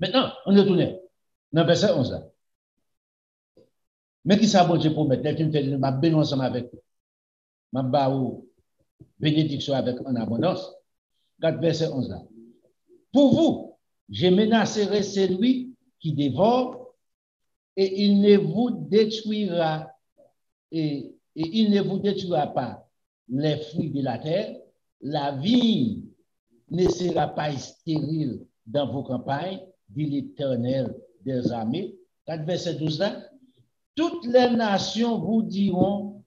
Maintenant, on est tourné. Dans le verset 11 là. Mais qui ça bon Dieu pour mettre? Quelqu'un fait ma bénédiction ensemble avec vous. Ma baou bénédiction avec en abondance. 4 verset 11 là. Pour vous, je menacerai celui qui dévore et il ne vous détruira et il ne vous détruira pas les fruits de la terre. La vigne ne sera pas stérile dans vos campagnes, dit l'Éternel des armées. 4 verset 12 là. Toutes les nations vous diront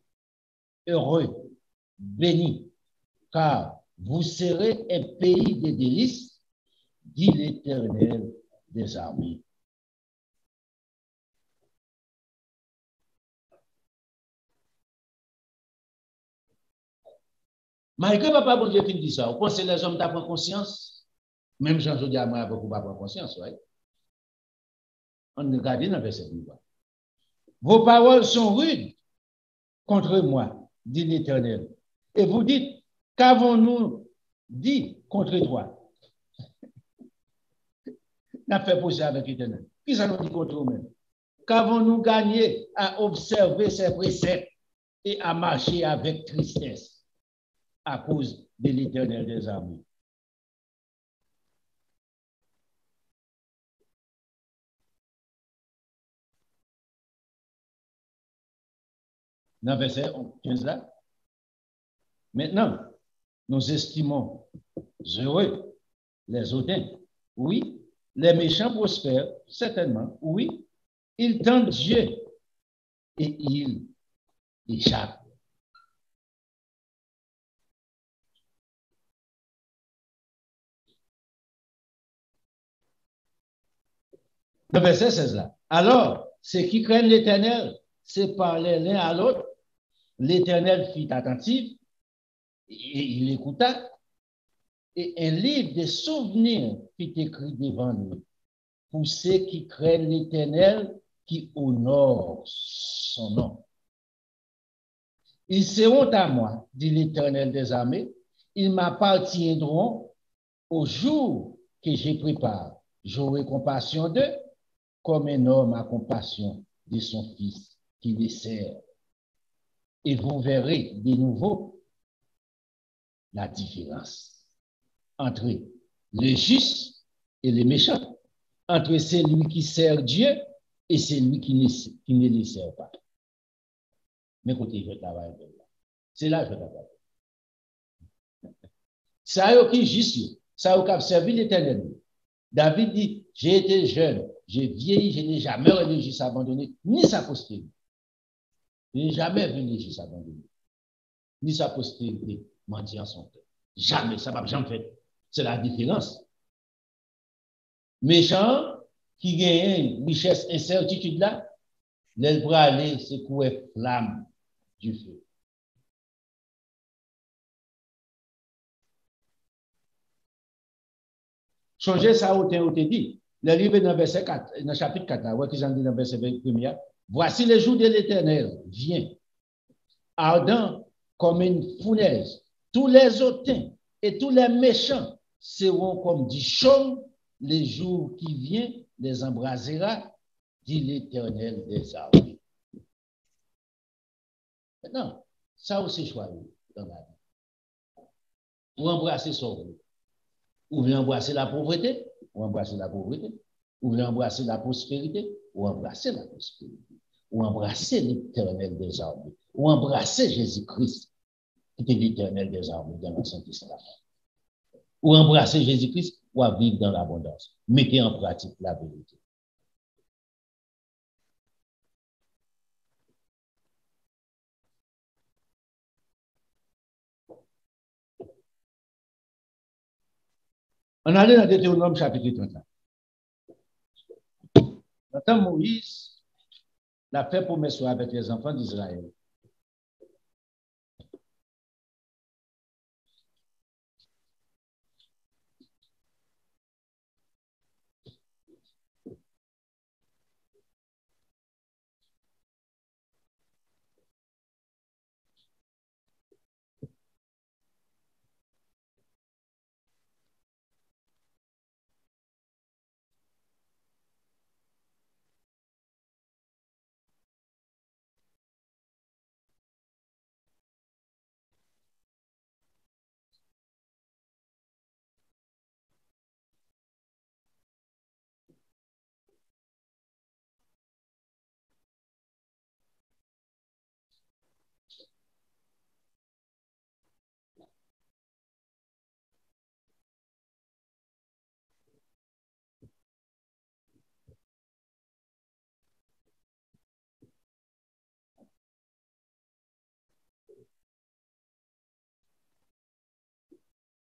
heureux, bénis, car vous serez un pays de délices, dit l'Éternel des armées. Malgré papa bon Dieu qui dit ça, vous pensez que les hommes t'apprennent conscience? Même Jean Jodi à moi avec vous pas prendre conscience, oui. On regarde dans le verset 12. Vos paroles sont rudes contre moi, dit l'Éternel. Et vous dites, qu'avons-nous dit contre toi? N'a fait poser avec l'Éternel. Qui ça nous dit contre nous-mêmes? Qu'avons-nous gagné à observer ces préceptes et à marcher avec tristesse à cause de l'Éternel des armées? Dans le verset 15 là. Maintenant, nous estimons heureux les hautains. Oui, les méchants prospèrent, certainement. Oui, ils tentent Dieu et ils échappent. Le verset 16 là. Alors, ceux qui craignent l'Éternel, c'est parler l'un à l'autre. L'Éternel fit attentif Et il écouta, et un livre des souvenirs fut écrit devant lui pour ceux qui craignent l'Éternel, qui honorent son nom. Ils seront à moi, dit l'Éternel des armées, ils m'appartiendront au jour que je prépare. J'aurai compassion d'eux, comme un homme a compassion de son fils qui les sert. Et vous verrez de nouveau la différence entre le juste et le méchant, entre celui qui sert Dieu et celui qui ne le sert pas. Mais écoutez, je travaille là. C'est là que je travaille. Ça y est qui est juste, ça y est qui a servi l'Éternel. David dit, j'ai été jeune, j'ai vieilli, je n'ai jamais vu l'église abandonnée, ni sa postérité. Je n'ai jamais vu l'église abandonnée, ni sa postérité mendiant son cœur. Jamais, ça ne va jamais faire. C'est la différence. Méchant qui gagne une richesse, incertitude là, l'aile pour aller secouer flamme du feu. Changer ça au dit. Le livre dans verset 4, dans chapitre 4, là, ouais, qui dit dans verset 1er, voici le jour de l'Éternel, vient, ardent comme une fournaise. Tous les hautains et tous les méchants seront comme du chaume, les jours qui viennent les embrasera, dit l'Éternel des armées. Maintenant, ça aussi choisi dans la vie. Pour embrasser son rôle. Ou voulez embrasser la pauvreté, ou embrasser la pauvreté. Ou voulez embrasser la prospérité, ou embrasser la prospérité. Ou embrasser l'Éternel des armées. Ou embrasser Jésus-Christ, qui est l'Éternel des armées dans l'Ancien Testament. Ou embrasser Jésus-Christ, ou à vivre dans l'abondance. Mettez en pratique la vérité. On allait dans Deutéronome chapitre 31. Quand Moïse l'a fait promesse avec les enfants d'Israël.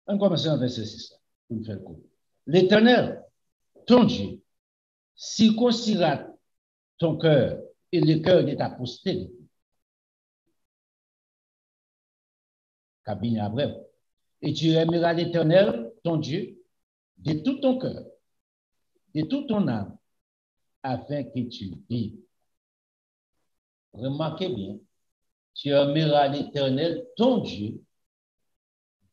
On commence en verset 6, pour nous faire court. L'Éternel, ton Dieu, circoncira ton cœur et le cœur de ta postérité. Cabinet à bref. Et tu aimeras l'Éternel, ton Dieu, de tout ton cœur, de toute ton âme, afin que tu vives. Remarquez bien, tu aimeras l'Éternel, ton Dieu,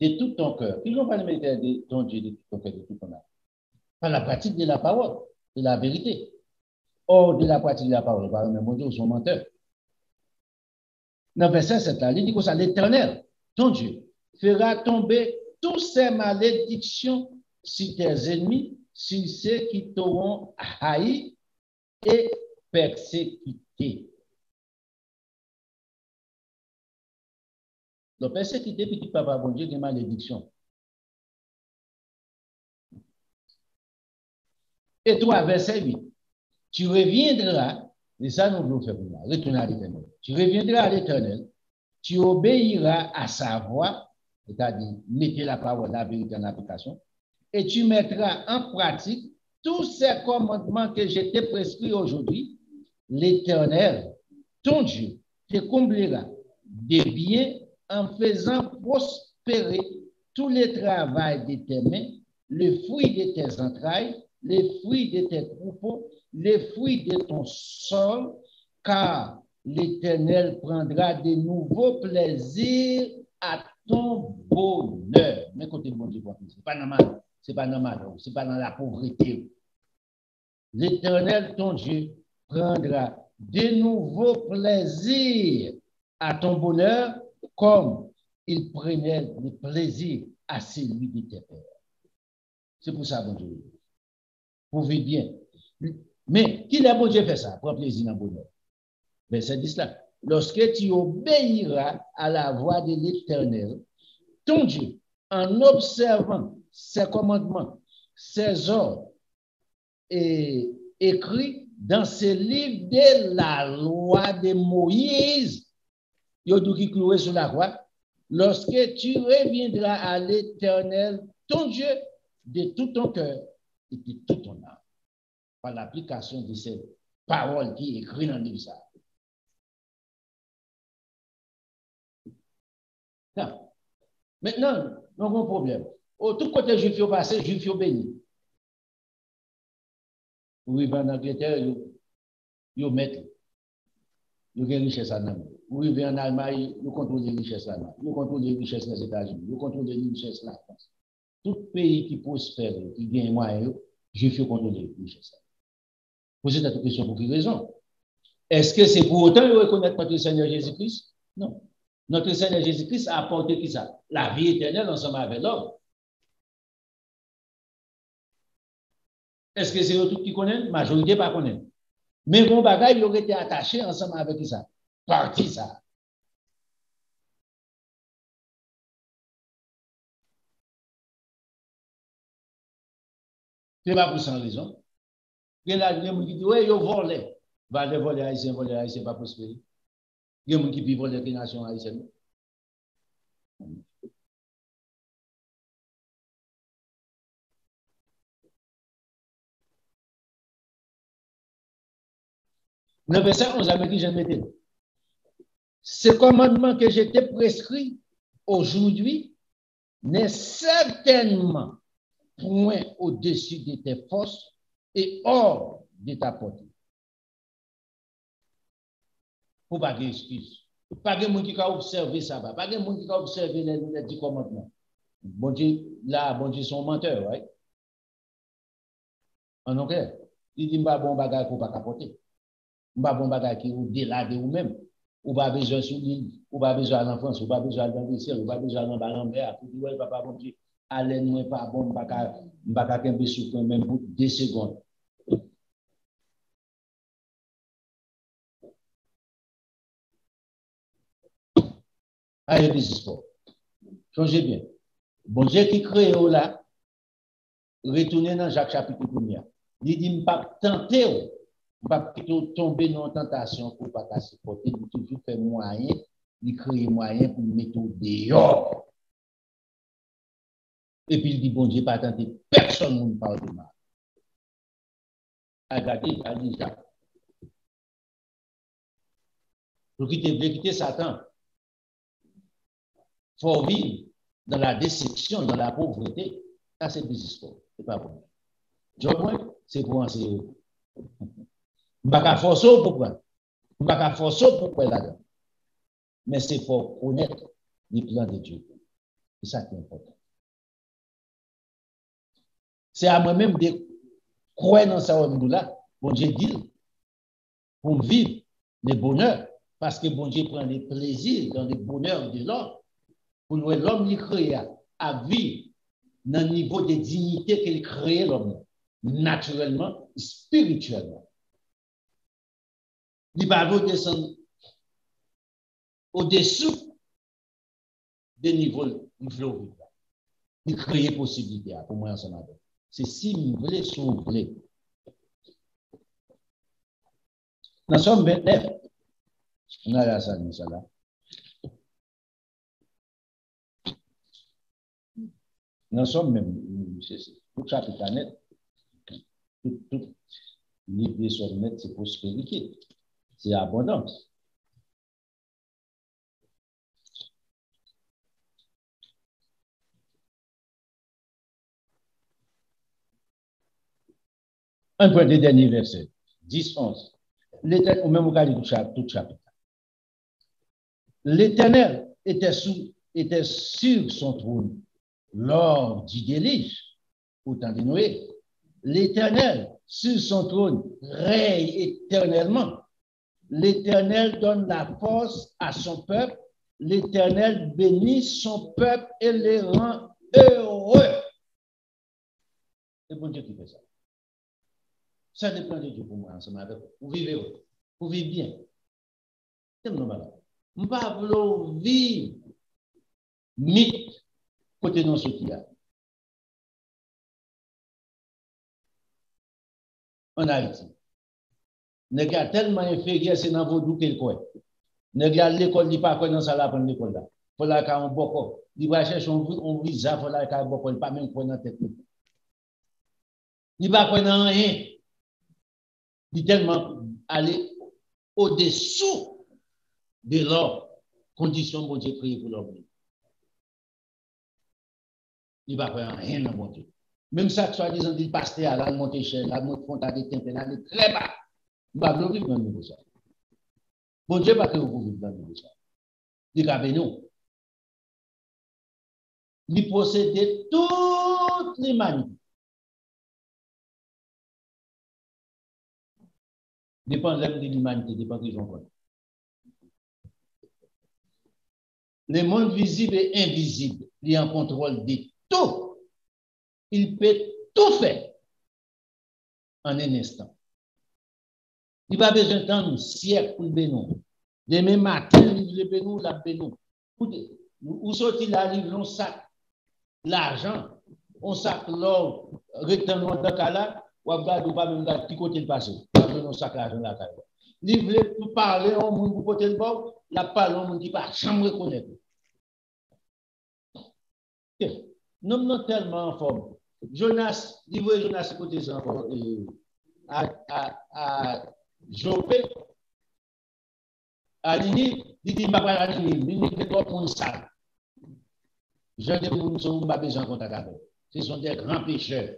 de tout ton cœur. Ils n'ont pas le ton Dieu de tout ton cœur, de tout ton âme. Par la pratique de la parole, de la vérité. Or, de la pratique de la parole, par exemple, mon Dieu, son menteur. Dans verset 7, là, il dit que ça, l'Éternel, ton Dieu, fera tomber toutes ces malédictions sur tes ennemis, sur ceux qui t'auront haï et persécuté. Donc, persécuté, petit papa, bon Dieu, des malédictions. Et toi, verset 8, tu reviendras, et ça nous voulons faire pour moi, retourner à l'Éternel. Tu reviendras à l'Éternel, tu obéiras à sa voix, c'est-à-dire mettez la parole, la vérité en application, et tu mettras en pratique tous ces commandements que je t'ai prescrits aujourd'hui. L'Éternel, ton Dieu, te comblera de biens en faisant prospérer tous les travaux de tes mains, le fruit de tes entrailles, les fruits de tes troupeaux, les fruits de ton sol, car l'Éternel prendra de nouveaux plaisirs à ton bonheur. Mais côté bon Dieu, c'est pas normal, c'est pas normal, c'est pas dans la pauvreté. L'Éternel, ton Dieu, prendra de nouveaux plaisirs à ton bonheur, comme il prenait le plaisir à celui de tes pères. C'est pour ça, bon Dieu. Pour vivre bien. Mais qui l'a bon Dieu fait ça? Prends plaisir dans le bonheur. Mais c'est dit cela. Lorsque tu obéiras à la voix de l'Éternel, ton Dieu, en observant ses commandements, ses ordres, et écrits dans ce livre de la loi de Moïse, il qui cloué sur la croix, lorsque tu reviendras à l'Éternel, ton Dieu, de tout ton cœur et de toute ton âme, par l'application de ces paroles qui sont écrites dans le livre. Non. Maintenant, nous avons un problème. Au tout côté juif au passé, juif au béni. Oui, en Angleterre, ils mettent les richesses en Allemagne. Oui, en Allemagne, ils contrôlent les richesses là. Ils contrôlent les richesses des États-Unis. Ils contrôlent les richesses de la France. Tout pays qui prospère, qui gagne moyen, juif contrôle les richesses. Posez cette question pour quelle raison? Est-ce que c'est pour autant de reconnaître notre Seigneur Jésus-Christ? Non. Notre Seigneur Jésus-Christ a apporté qui ça? La vie éternelle ensemble avec l'homme. Est-ce que c'est eux tous qui connaissent? La majorité pas connaît. Mais mon bagage, il aurait été attaché ensemble avec ça. Parti ça. C'est pas pour sans raison. Il y a des gens qui disent, oui, ils volent. Va les voler haïtiens, pas prospérer. Il y a des gens qui vivent voler les nations haïtiennes. Le verset 11 a dit, je m'étais. Ce commandement que j'étais prescrit aujourd'hui n'est certainement point au-dessus de tes forces et hors de ta portée. Pour pas d'excuse. Pas de monde qui a observé ça, pas de monde qui a observé les 10 commandements. Bon Dieu, là, bon Dieu, sont menteurs, right? En anglais, il dit, pas bon bagage pour pas capoter. Pas bon bagage qui est au-delà de vous-même. Ou pas besoin sur l'île, ou pas besoin en France, ou pas besoin dans le ciel, ou pas besoin dans la mer, pour dire, papa, bon Dieu, allez, moi, pas bon, pas qu'un peu souffrir même pour 2 secondes. Allez, des histoires. Changez bien. Bon Dieu qui crée là, retournez dans Jacques chapitre 1er. Il dit, pas tenter, pas plutôt tomber dans la tentation pour pas casser porter, il toujours fait moyen, il crée moyen pour mettre dehors. Et puis il dit, bon Dieu, pas tenter, personne ne parle de mal. Regardez, il dit Jacques. Pour quitter Satan, il faut vivre dans la déception, dans la pauvreté. Ça, c'est des histoires. C'est pas bon. Du moins, c'est pour enseigner. Je ne vais pas forcer pour prendre. Je ne vais pas forcer pour prendre là-dedans. Mais c'est pour connaître les plans de Dieu. C'est ça qui est important. C'est à moi-même de croire dans ça là. Bon Dieu dit, pour vivre le bonheur, parce que bon Dieu prend le plaisir dans le bonheur de l'homme. Pour nous, l'homme créé à vivre dans le niveau de dignité qu'il crée l'homme, naturellement, spirituellement. Il va descendre au-dessous des niveaux du fleuve. Il crée possibilité pour moi ensemble. C'est si vous voulez, si vous voulez. Nous sommes 29. On a la salle, ça là. Nous sommes même, tout chapitre net, tout livre sur net, c'est prospérité, c'est abondance. Un point des derniers versets. 10, 11. L'Éternel, ou même au cas de tout chapitre. L'Éternel était sur son trône lors du déluge, au temps de Noé. L'Éternel, sur son trône, règne éternellement. L'Éternel donne la force à son peuple. L'Éternel bénit son peuple et les rend heureux. C'est bon Dieu qui fait ça. Ça dépend de Dieu pour moi, ensemble avec vous. Vous vivez heureux. Vous vivez bien. C'est normal. Je ne peux pas vouloir vivre mythe côté non ce qu'il y a. En Haïti. Nèg a tellement inférieur, c'est dans vos doutes qu'il quoi. Nèg a l'école, il pas quoi dans ça là pour l'école là. Faut la ka on boko. Il va chercher on visa, faut la ka boko, il pas même quoi dans tête. Il pas quoi dans rien. Il tellement aller au-dessous de leurs conditions bon Dieu créé pour l'homme. Il va pas rien dans bon Dieu. Même ça, soit disant qu'il passe à la montée cher, la montée frontale des tempêtes, elle est très bas. Il va pas vivre dans le niveau ça. Bon Dieu, pas que vous vivez dans le niveau ça. Il va nous. Il possède toute l'humanité. Dépend de l'humanité, dépend de gens. Le monde visible et invisible, il est en contrôle de tout. Il peut tout faire en un instant. Il n'a pas besoin d'un siècle pour le bénir. Demain matin, il le bénir, la bénir. Où sortit la livre, on sac l'argent, on sac l'or, rectangle de cala, ou regarde ou pas même qui côté le passé. On sac l'argent là. Il voulait pour parler au monde pour côté le bord, la parole au monde qui pas jamais reconnaître. Nous sommes tellement en forme. Jonas, il voit Jonas côté ça encore. À Jopé, à Nini, il dit, ma pas à Nini, Nini, il est trop pour ça. Je dis, nous ne sommes pas besoin de contact avec. Ce sont des grands pécheurs.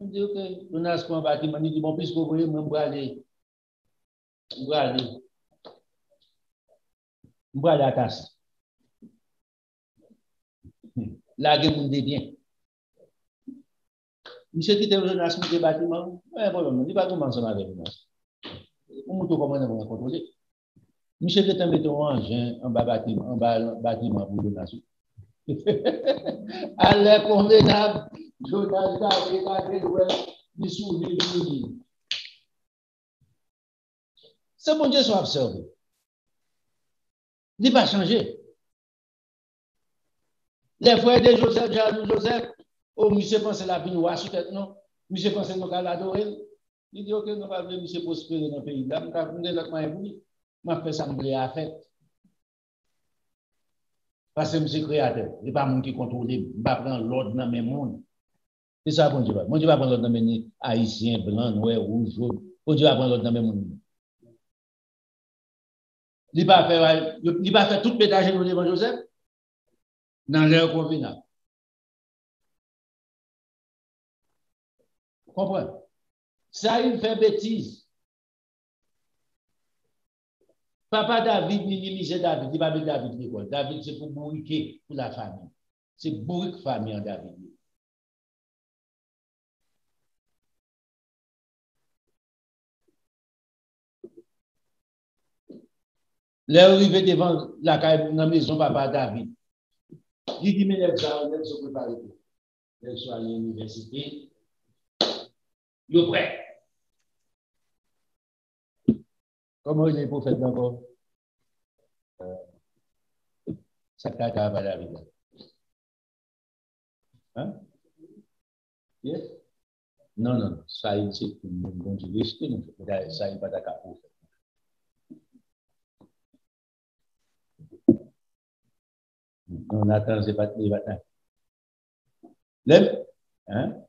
On dit, ok, Jonas, qu'on va dire, il dit, bon, puisque vous voyez, moi, je vais aller à Tassi. La guerre monde bien. Monsieur qui était au Jonas, il bâtiment, il va commencer avec nous. On ne peut pas contrôler. Monsieur qui était mettre en bas bâtiment pour Jonas. Allez, convenable, Jonas a regardé le souvenir. C'est bon Dieu soit observé. Il n'a pas changé. Les frères de Joseph, oh, monsieur pense la vie noire sur tête, non? Monsieur pense que nous allons l'adorer. Il dit, ok, nous allons monsieur prospérer dans le pays. Là, nous allons faire l'autre moyen. Je fais ça, je à faire. Parce que monsieur créateur, il n'y a pas de monde qui contrôle, il ne va pas prendre l'ordre dans mes mondes. C'est ça, bon Dieu. Bon Dieu va prendre l'ordre dans mes haïtiens, blancs, noirs, rouges, jaunes. Bon Dieu va prendre l'ordre dans mes mondes. Il va faire tout pétage devant Joseph dans l'heure convenable. Comprenez? Ça, il fait bêtise. Papa David minimisait David. Il va mettre David l'école. David, c'est pour bourriquer pour la famille. C'est bourrique famille en David. L'arrivée devant la maison papa David. Il dit, mais les gens se préparent. Ils sont à l'université. Ils sont prêts. Comment il est prophète d'abord? Ça t'a à la vie. Hein? Yes? Non, non, ça, c'est une bonne idée. Ça, il n'est pas d'accord pour faire. On attend, c'est pas les matins. Lève, hein?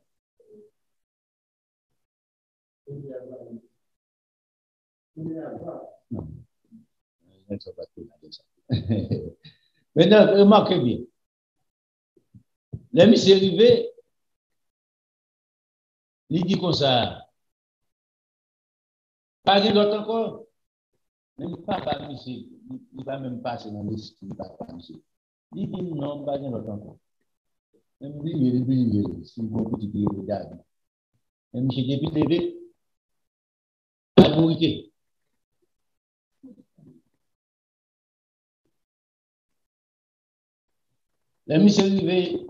Non. Maintenant, remarquez bien. Les monsieur arrivé, Il dit comme ça. Pas de l'autre encore. Même pas, monsieur. Il ne va même passer dans l'esprit, pas, monsieur. Il dit non, pas de l'autre encore. Même lui, si vous petit peu regarde. Même monsieur, depuis le début, pas de mourir. Le monsieur arrivé,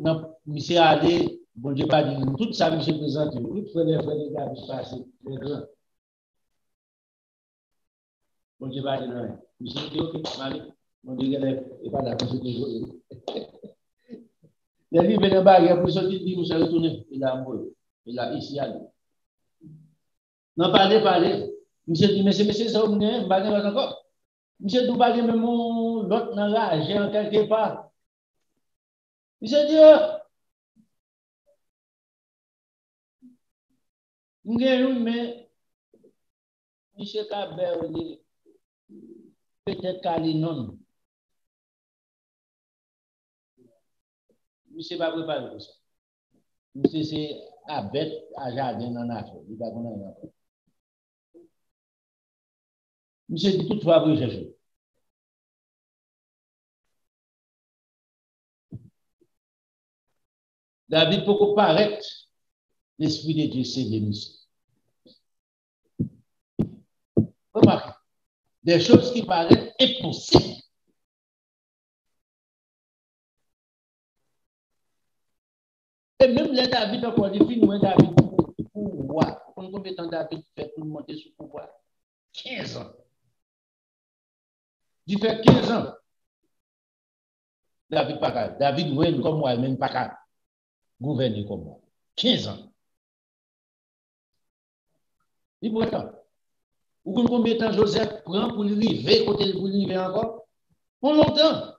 monsieur allé, bon Dieu pas dit, tout ça, monsieur présenté, tout frère les gars, je passe, les grands. Bon Dieu pas dit, non. Monsieur dit, ok, allez, bon Dieu, il n'est pas d'accord, c'est toujours. Il arrive dans la barrière pour sortir, il dit, monsieur retourner, il a amoureux, il a ici allé. Non, parlez. Monsieur dit, monsieur, ça, vous n'avez pas encore. Monsieur dit, parlez même l'autre dans la, j'ai en quelque part. Monsieur dit, mais monsieur Kabert, peut-être Kalinon. Monsieur pas préparé pour ça. Monsieur c'est à bête, à jardin dans la chose. Il va connaître. Monsieur dit toutefois vous cherchez. David peut paraître l'esprit de Dieu c'est de monsieur. Remarquez, des choses qui paraissent impossibles. Et même les David, encore des films, David, pour pouvoir. Combien de temps David fait pour monter sur le pouvoir? 15 ans. Il fait 15 ans. David pas David gouverne comme moi, même pas gouverner comme moi. 15 ans. Et pourtant, vous comprenez combien de temps Joseph prend pour arriver, côté pour arriver encore? Pour longtemps.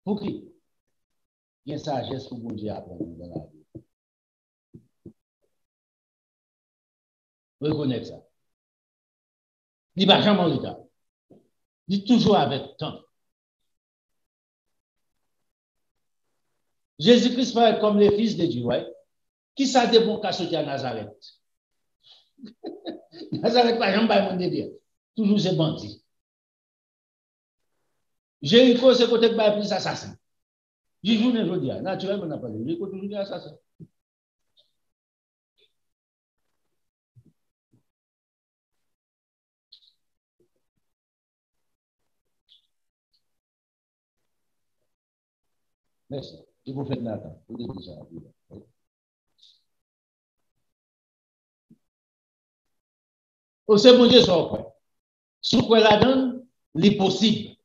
Pour qui? Il y a une sagesse pour Dieu apprendre dans la vie. Reconnaître ça. Il ne va jamais en retard. Il est toujours avec temps. Jésus-Christ va être comme le fils de Dieu, ouais? Qui ça de bon qu'à sortir à Nazareth? Nazareth, pas jamais de bien. Toujours c'est bandit. Jéricho, c'est côté de plus assassin. Du jour je dis, naturellement, on n'a pas dit. Jéricho, toujours des assassins. Merci. Et vous faites Nathan. Vous dites ça. Au c'est bon Dieu, soit quoi. Si vous la donne, l'impossible.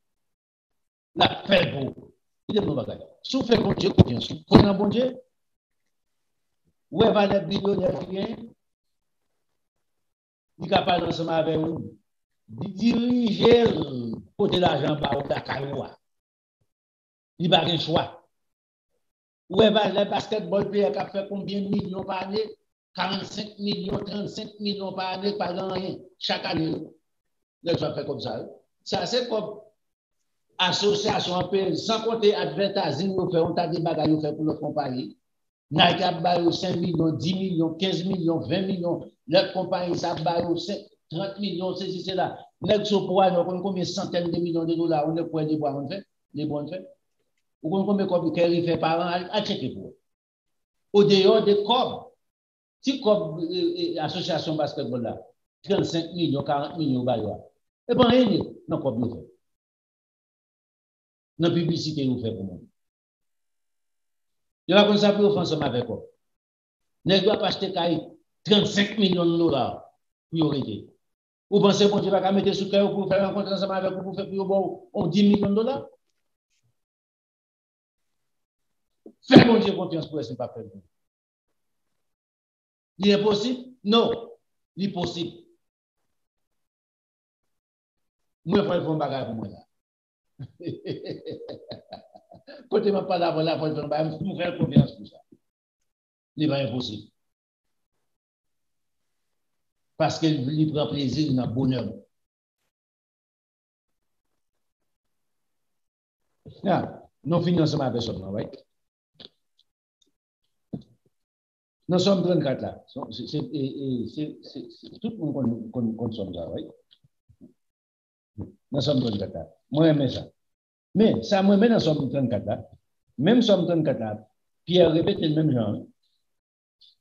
La fait pour. Il est bon bagage. Si vous faites bon Dieu, confiance. Si vous prenez un bon Dieu, où est va les millionnaires qui viennent? Il est capable d'ensemble avec vous. Diriger côté l'argent par au Dakar. Il n'a pas de choix. Où est va les basketball players qui fait combien de millions par année? 45 millions, 35 millions par année, pas rien. Chaque année, les gens font comme ça. Ça, c'est comme association en pays, sans compter advertising, nous faisons des bagages pour notre compagnie. Nike a 5 millions, 10 millions, 15 millions, 20 millions. Notre compagnie, ça a 30 millions, c'est là. Nous sommes combien de centaines de millions de dollars, on est pour les bois, on fait, les bons faits. Vous comprenez combien de fait par an à checker pour. Au dehors des corps, si comme association basketball là, 35 millions, 40 millions, et bien rien, non, comme nous fait. Dans la publicité, nous fait pour nous. Je vais comme ça pour offenser avec quoi. Ne doit pas acheter 35 millions de dollars pour arrêter. Vous pensez que tu vas mettre sur cœur pour faire un contrat ensemble avec vous pour faire plus bon 10 millions de dollars? Fais mon Dieu confiance pour ce n'est pas fait. Il est possible? Non. Il est possible. Moi, je vais faire un bagage pour moi là. Quand tu m'as pas là, je vais faire confiance pour ça. Il n'est pas impossible. Parce qu'il prend plaisir dans le bonheur. Nous finissons avec ça, oui. Nous sommes 34 là. C'est tout le monde qu'on sommes là, oui. Nous sommes 34 là. Moi, j'aime ça. Mais ça, moi, nous sommes 34 là. Même sommes 34 là. Pierre répète le même genre.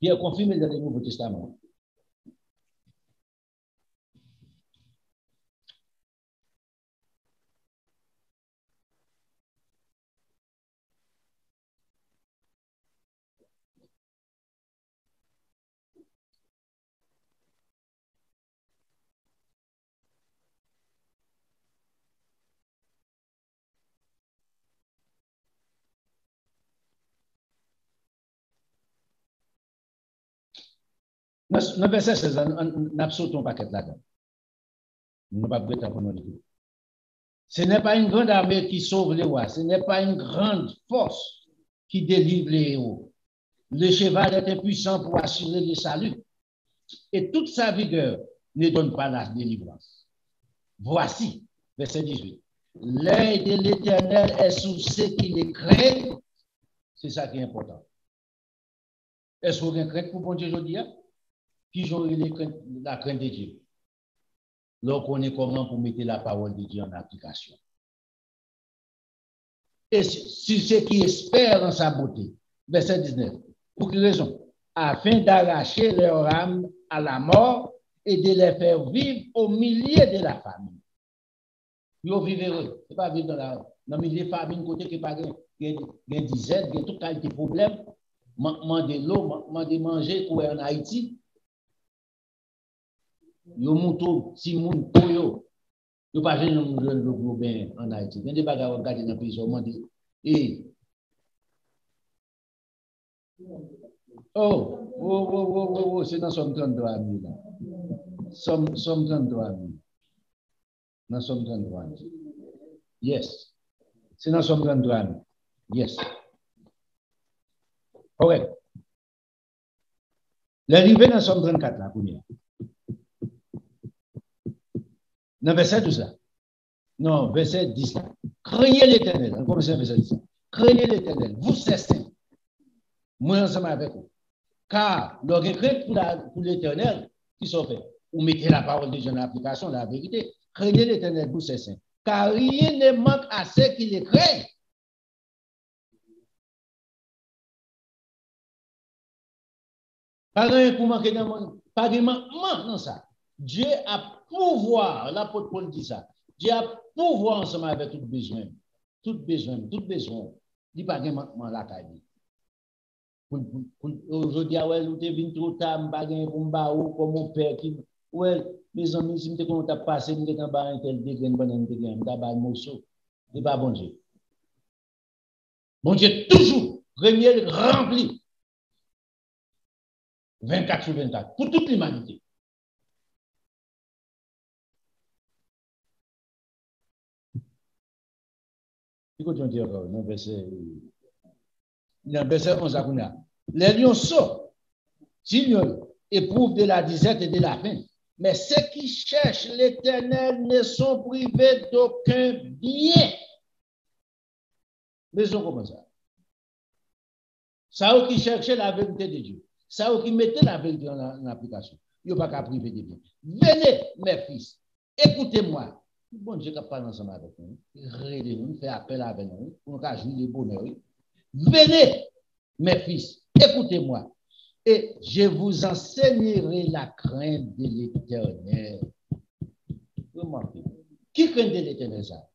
Pierre confirme dans le Nouveau Testament. Dans le verset 16, on a sauté un paquet là-dedans. Nous ne pas prêter pour nous dire. Ce n'est pas une grande armée qui sauve les rois. Ce n'est pas une grande force qui délivre les héros. Le cheval est impuissant pour assurer le salut. Et toute sa vigueur ne donne pas la délivrance. Voici, verset 18. L'œil de l'Éternel est sur ceux qui les craignent. C'est ça qui est important. Est-ce que vous avez une crainte pour bon Dieu aujourd'hui? Qui ont la crainte de Dieu? Là, on est comment pour mettre la parole de Dieu en application. Et sur ceux qui espèrent en sa beauté. Verset 19. Pour quelle raison? Afin d'arracher leur âme à la mort et de les faire vivre au milieu de la famine. Ils vivent heureux. Ce n'est pas vivre dans le milieu de la famine, côté qui pas de dizaines, de tout qualité de problème. Manger l'eau, manger pour en Haïti. Yo mouton, si moun toyo, yo pas jeune le problème en Haïti. Il y a des bagages à regarder dans le pays, on dit, c'est dans Somme 33 000 là. Somme 33 000. Dans Somme 33 000. Yes. C'est dans Somme 33 000. Yes. Correct. L'arrivée dans Somme 34 là, pour nous. Dans verset 12 là. Non, verset 10 là. Craignez l'Éternel. On commence verset 10. Craignez l'Éternel. Vous cessez. Moi, ensemble avec vous. Car l'orgueil pour l'Éternel, qui sont faits. Vous mettez la parole de Dieu en application, la vérité. Craignez l'Éternel, vous cessez. Car rien ne manque à ceux qui les craignent. Pas rien pour manquer dans le monde. Pas de manquement dans ça. Dieu a pouvoir, l'apôtre Paul dit ça, Dieu a pouvoir ensemble avec tout besoin. Tout besoin. Il n'y a pas de manquement là. Aujourd'hui, vous êtes venu trop tard, comme mon père qui. Ouais, mes amis, si vous êtes passé, vous êtes en bas, vous êtes c'est pas bon Dieu. Bon Dieu, toujours, régner rempli. 24 sur 24, pour toute l'humanité. Écoutez, on dit encore, dans le verset 11 à Kounia. Les lionceaux, s'ignorent, éprouvent de la disette et de la faim. Mais ceux qui cherchent l'Éternel ne sont privés d'aucun bien. Mais on comment ça? Ça qui cherchait la vérité de Dieu. Ça qui mettait la vérité en application. Il n'y a pas qu'à priver de bien. Venez, mes fils, écoutez-moi. Bon Dieu qui parle ensemble avec nous. Rédez-nous, fait appel avec nous pour nous jouir le bonheur. Venez, mes fils, écoutez-moi. Et je vous enseignerai la crainte de l'Éternel. Remarquez. Qui craint de l'Éternel ça?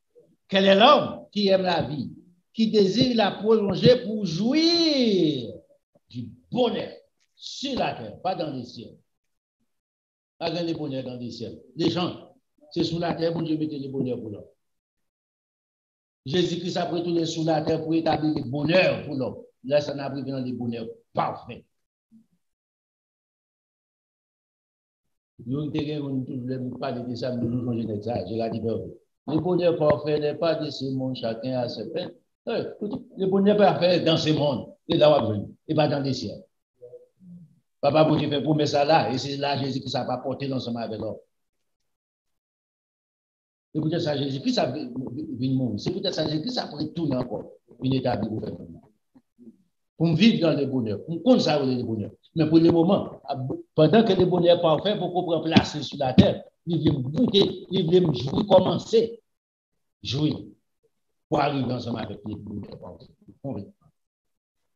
Quel est l'homme qui aime la vie, qui désire la prolonger pour jouir du bonheur sur la terre, pas dans les ciels. Pas dans les bonheurs dans les ciels. Les gens, c'est sous la terre, bon Dieu mettez le bonheur pour l'homme. Jésus-Christ a pris tous les sous la terre pour établir le bonheur pour l'homme. Là, ça n'a pris dans les bonheurs parfaits. Nous ne parler de ça, nous nous de ça. Je l'ai dit, le bonheur parfait n'est pas de ce monde, chacun a ses peines. Le bonheur parfait est dans ce monde, et pas dans les ciels. Papa, vous fait promesse ça là, et c'est là Jésus qui s'est pas porté ensemble avec l'homme. C'est peut-être ça Jésus qui s'est venu mourir. C'est peut-être ça Jésus qui s'est pris tout encore. Une étape du gouvernement. pour vivre dans le bonheur, pour qu'on ça le bonheur. Mais pour le moment, pendant que le bonheur est parfait, pour qu'on prenne place sur la terre, il veut goûter, il veut jouir, commencer, jouir, pour arriver ensemble avec le bonheur parfait.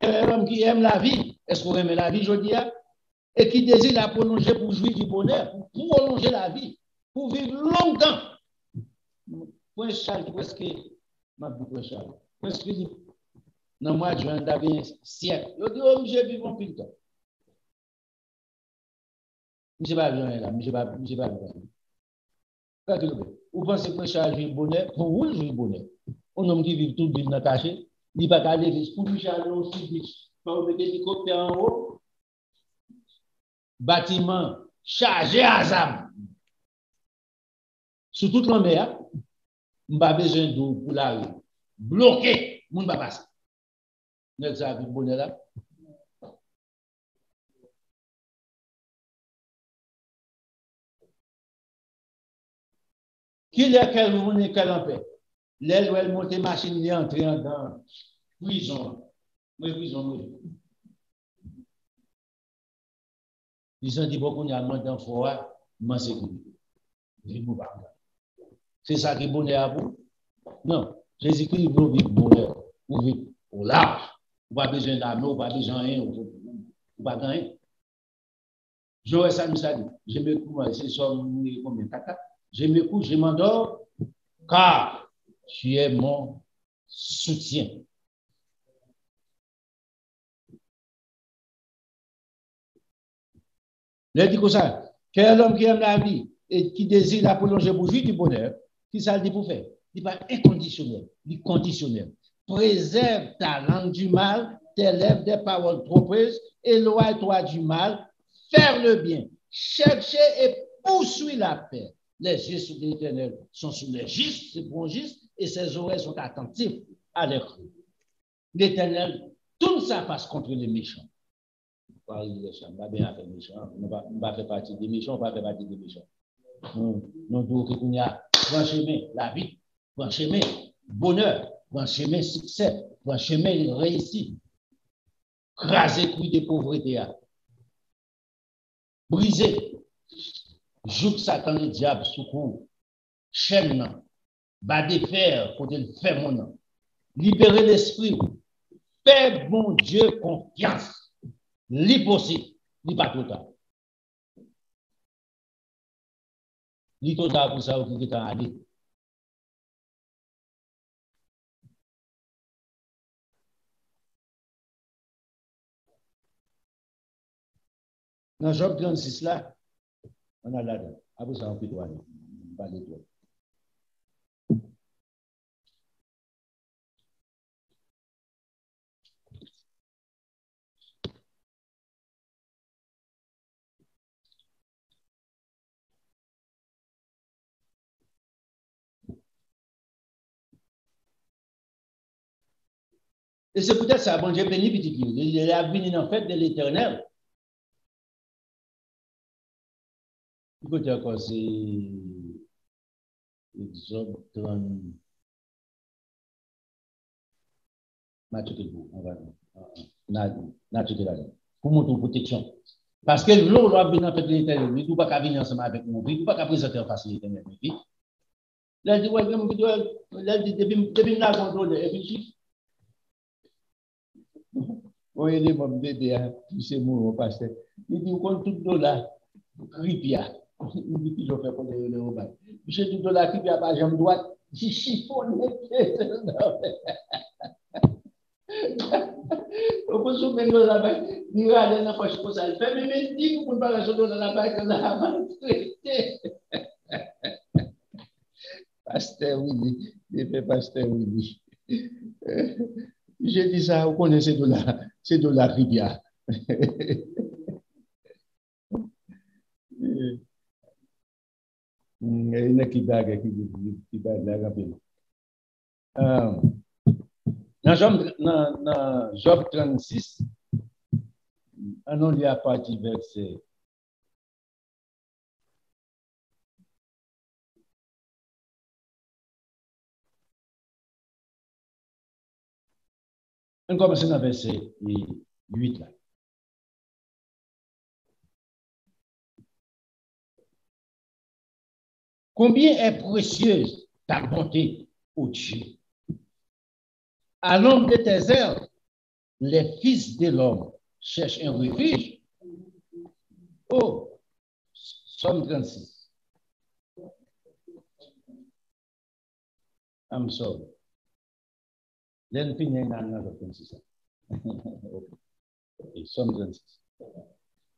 L'homme qui aime la vie, est-ce qu'on aime la vie, je dis, et qui désire la prolonger pour jouir du bonheur, pour prolonger la vie, pour vivre longtemps. Point Charles, presque, ma boucle Charles, presque, dans le mois de juin, d'avoir un siècle. Je dis, oh, je vis mon pile temps. Je ne sais pas bien là, je ne sais pas bien. Vous pensez que Charles vit le bonheur? Pour vous, je vis le bonheur. Un homme qui vit tout vivre dans caché, il ne va pas aller pour lui, Charles, aussi, pour mettre l'hélicoptère en haut. Bâtiment chargé à ZAM. Sur toute la mer, on n'a pas besoin d'eau pour la rue. Bloqué, on ne va pas passer. Nous avons vu bonheur là. Qui est quel monde est quel en paix? L'aile où elle monte machine, il est entré dans prison. Oui, prison. Ils ont dit beaucoup de monde dans le foie, mais c'est c'est ça qui est bonheur à vous? Non. Jésus-Christ veut vivre bonheur. Vous vivre au large. Vous n'avez pas besoin d'amour, vous n'avez pas besoin de rien. Vous n'avez pas rien. J'aurais ça, dit. Je me couche, c'est ça, combien de je me couche, je m'endors, car tu es mon soutien. Il dit comme ça, quel homme qui aime la vie et qui désire la prolonger pour vivre du bonheur, qui ça le dit pour faire? Il va inconditionnel, il conditionnel. Préserve ta langue du mal, tes lèvres des paroles trompeuses, éloigne-toi du mal, faire le bien, chercher et poursuivre la paix. Les yeux sur l'Éternel sont sur les justes, c'est pour juste, et ses oreilles sont attentives à leur cri. L'Éternel tourne sa face contre les méchants. On va bien faire méchants, on va faire partie des méchants, on va faire partie des méchants. Nous devons qu'on y a un chemin, la vie, un chemin, bonheur, un chemin, succès, un chemin réussi. Craser couille de pauvreté, briser, joue Satan le diable sous coup, chaîne, bas de fer, côté le fait mon nom, libérer l'esprit, fais bon Dieu confiance, l'impossible, n'est pas total. Li total pour ça, ou qui est en aller. Dans Job 36 là, on a là-dedans. Après ça, on peut toi, pas de toi. Et c'est peut-être ça, bon Dieu béni petit peu. Il a béni en fait de l'Éternel. Écoutez encore, c'est Job 30. Pour mon protection. Parce que l'eau doit venir en fait de l'Éternel. Il ne doit pas venir ensemble avec mon vie. Il ne doit pas présenter en face de l'Éternel. Là, il dit, ouais, depuis la contrôle, et puis, oui, il est mon bébé, c'est mon pasteur. Il dit, on tout dollar, ripia. Il dit, qu'il fait pour le repas. Monsieur tout dollar, ripia, pas jambe droite, si chiffonne. On peut se mettre là-bas, il va aller dans la poche pour ça. Il fait, mais dis, vous ne pouvez pas la chose là-bas, que là, avant de traiter. Pasteur Willy, il fait Pasteur Willy. J'ai dit ça, vous connaissez c'est de la rivière. Il y a qui bague rapide. Dans Job 36, on lit à partir verset. On commence dans le verset 8 là. Combien est précieuse ta bonté, ô Dieu. À l'ombre de tes ailes, les fils de l'homme cherchent un refuge. Oh, Somme 36. I'm sorry. Then fini dans 36. Okay, Somme 36.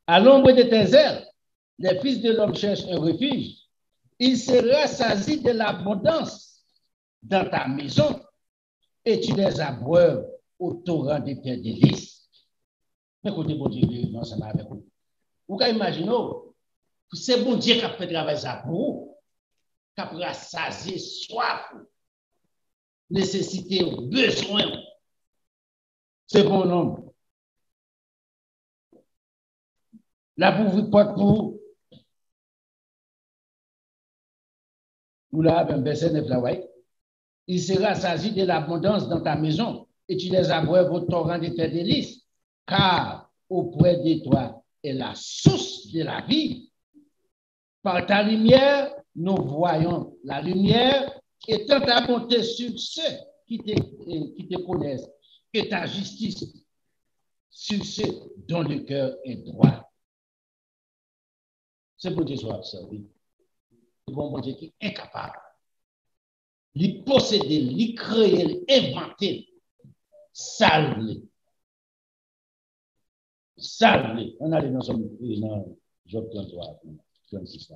À l'ombre de tes ailes, les fils de l'homme cherchent un refuge. Il se rassasie de l'abondance dans ta maison et tu les abreuves au torrent de tes délices. Écoutez, bon Dieu, non, ça va avec vous. Vous pouvez imaginer, c'est bon Dieu qui a fait travailler ça pour vous, qui a rassasié soif, nécessité, besoin. C'est bon homme. Là, pour vous porte pour vous. Vous l'avez un verset 9 là, ouais. Il sera saisi de l'abondance dans ta maison et tu les abreuves au torrent de tes délices, car auprès de toi est la source de la vie. Par ta lumière, nous voyons la lumière étant ta bonté sur ceux qui te connaissent et ta justice sur ceux dont le cœur est droit. C'est pour Dieu soit observé. C'est bon Dieu qui est incapable. Lui posséder, lui créer, inventer, salver. Salver. On a les noms dans Job 33, 36.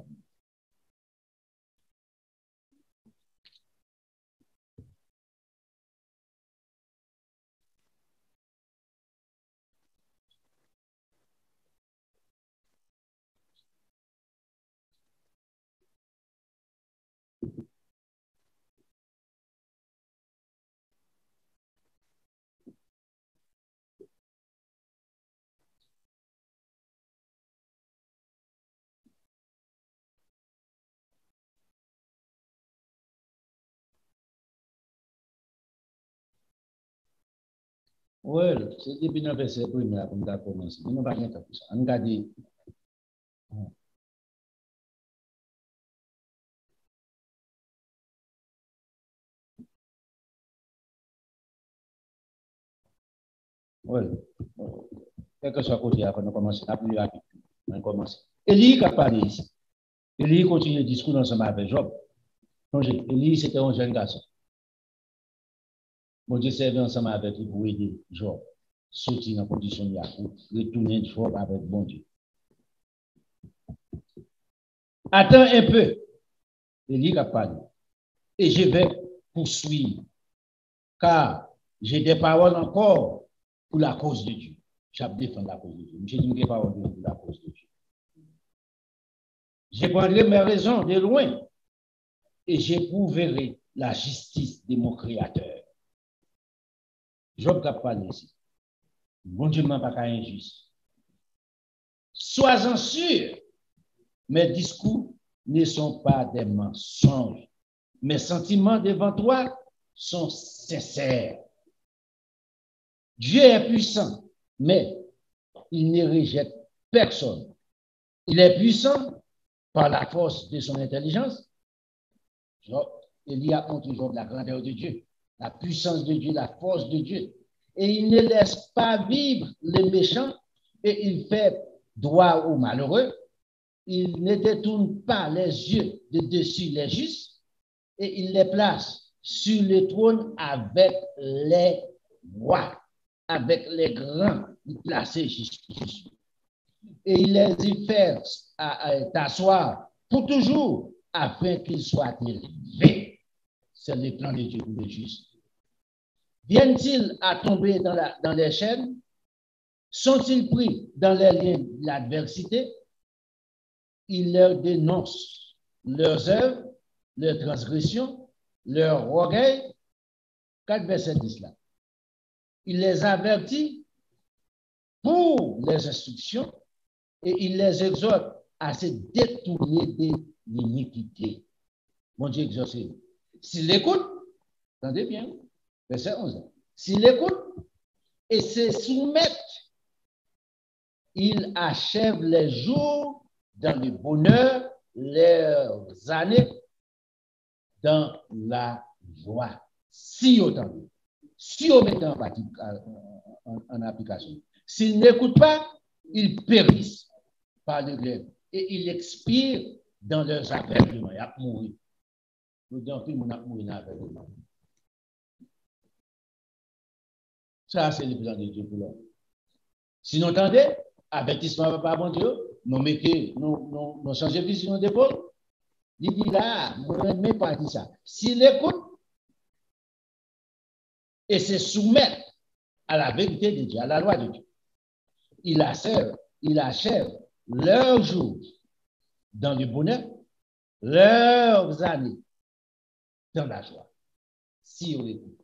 Oui, c'est depuis le verset premier qu'on a commencé. On va rien faire pour ça. On a dit. Oui. Quel que soit le côté, on commence à plus rapide. On commence. Élie a parlé ici. Élie continue le discours ensemble avec Job. Élie, c'était un jeune garçon. Bon Dieu servait ensemble avec lui pour aider Job. Sortir dans la condition de Yacoub, retourner Job avec bon Dieu. Attends un peu. Élie a parlé. Et je vais poursuivre. Car j'ai des paroles encore pour la cause de Dieu. Je vais défendre la cause de Dieu. J'ai dit des paroles pour la cause de Dieu. Je prendrai mes raisons de loin et j'éprouverai la justice de mon Créateur. Job n'a pas parlé ici. Bon Dieu m'a pas injuste. Sois-en sûr, mes discours ne sont pas des mensonges. Mes sentiments devant toi sont sincères. Dieu est puissant, mais il ne rejette personne. Il est puissant par la force de son intelligence. Il y a toujours la grandeur de Dieu, la puissance de Dieu, la force de Dieu. Et il ne laisse pas vivre les méchants et il fait droit aux malheureux. Il ne détourne pas les yeux de dessus les justes et il les place sur le trône avec les rois, avec les grands placés jusqu'ici. Et il les y fait t'asseoir pour toujours afin qu'ils soient élevés. C'est le plan de Dieu pour les justes. Viennent-ils à tomber dans les chaînes? Sont-ils pris dans les liens de l'adversité? Il leur dénonce leurs œuvres, leurs transgressions, leurs orgueils. 4 versets 10 là. Il les avertit pour les instructions et il les exhorte à se détourner de l'iniquité. Mon Dieu exaucé. S'il l'écoute, attendez bien, verset 11. S'il l'écoute, et se soumettent. Ils achèvent les jours dans le bonheur, leurs années dans la joie. Si autant, si on met en application. S'ils n'écoutent pas, ils périssent par le glaive et ils expirent dans leurs aveuglements. Ils vont mourir. Nous disons que nous avons mourir dans l'aveuglement. Ça, c'est le plan de Dieu pour l'homme. Si nous entendez, avertissement papa bon Dieu, nous mettons, nous changeons de vision d'épaule. Il dit là, nous ne pas dit ça. S'il écoute et se soumet à la vérité de Dieu, à la loi de Dieu, il achève leurs jours dans le bonheur, leurs années dans la joie. Si on écoute.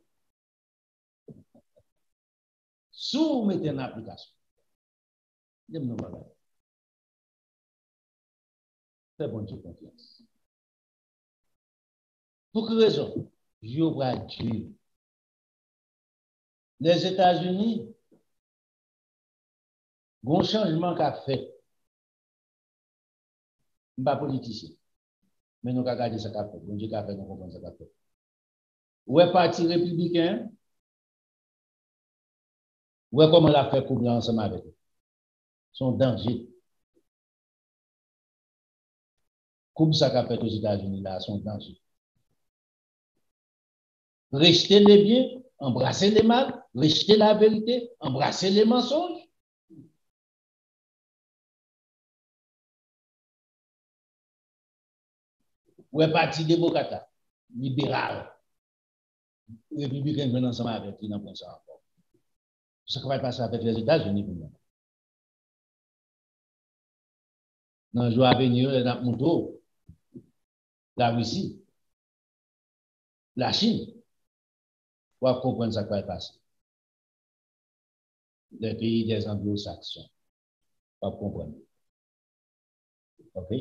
Soumettez en application. Fais bon Dieu confiance. Pour quelle raison? Je vois Dieu. Les États-Unis, un changement qu'a fait. Je ne suis pas politicien. Mais nous avons regardé ce qu'a fait. Bon Dieu qu'a fait, nous comprenons ce qu'a fait. Où est le parti républicain? Où est comment l'a fait pour blanc ensemble avec eux? Son danger. Comme ça qu'a fait aux États-Unis, là, son danger. Rejeter les biens, embrasser les mal, rejeter la vérité, embrasser les mensonges. Où est le parti démocrate, libéral, républicain, maintenant ensemble avec eux, dans ça encore. Ce qui va passer avec les États-Unis pour nous. Dans le jour à venir, dans le monde, la Russie, la Chine, on va comprendre ce qui va passer. Les pays des anglo-saxons, on va comprendre. OK?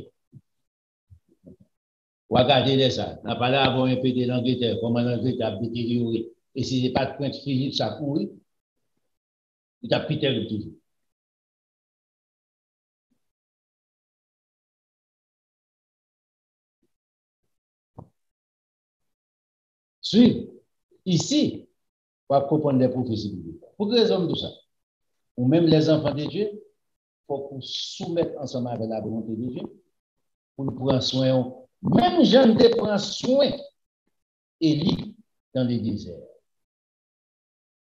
On va garder ça. On a parlé avant un peu de l'Angleterre, comment l'Angleterre a détérioré. Et si ce n'est pas de Prince Philippe, ça courit, il a pité le toujours. Suivre. Ici, on va comprendre les prophéties. Pour quelle raison de ça? Ou même les enfants de Dieu, il faut qu'on soumette ensemble avec la volonté de Dieu, pour nous prendre soin. Même Jean te prend soin, Élie, dans les déserts.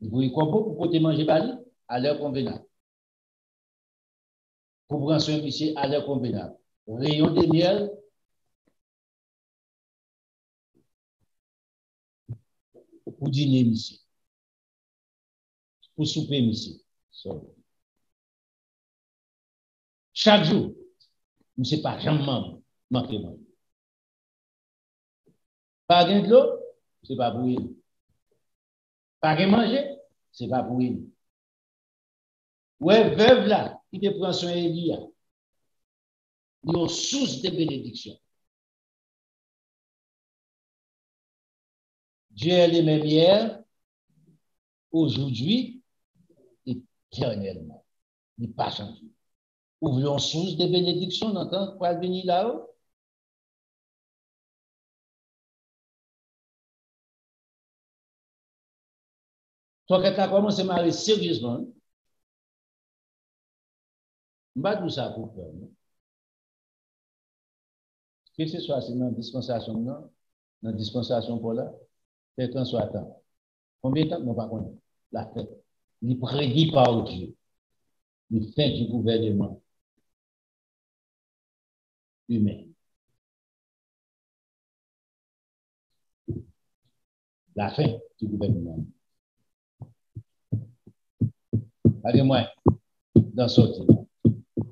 Vous voyez quoi pour côté manger Bali? À l'heure convenable. Pour prendre soin ici, à l'heure convenable. Rayon de miel, pour dîner ici. Pour souper ici. Chaque jour, je ne sais pas jamais manquer. Pas de l'eau, ce n'est pas pour lui. Pas de manger, ce n'est pas pour lui. Ouais, veuve là, qui te prend soin Élie, il y a une source de bénédiction. Dieu est le même hier, aujourd'hui, éternellement. Il n'est pas changé. Ouvrons une source de bénédiction dans le temps pour venir là-haut. Toi, quand tu as commencé à marier sérieusement, je ne vais pas dire ça pour faire. Que ce soit dans la dispensation, dans la dispensation pour là, quel qu'en soit temps. Combien de temps, nous ne pas connaître. La fête. Il prédit par Dieu. Il fait du gouvernement humain. La fin du gouvernement. Regardez-moi, dans ce temps.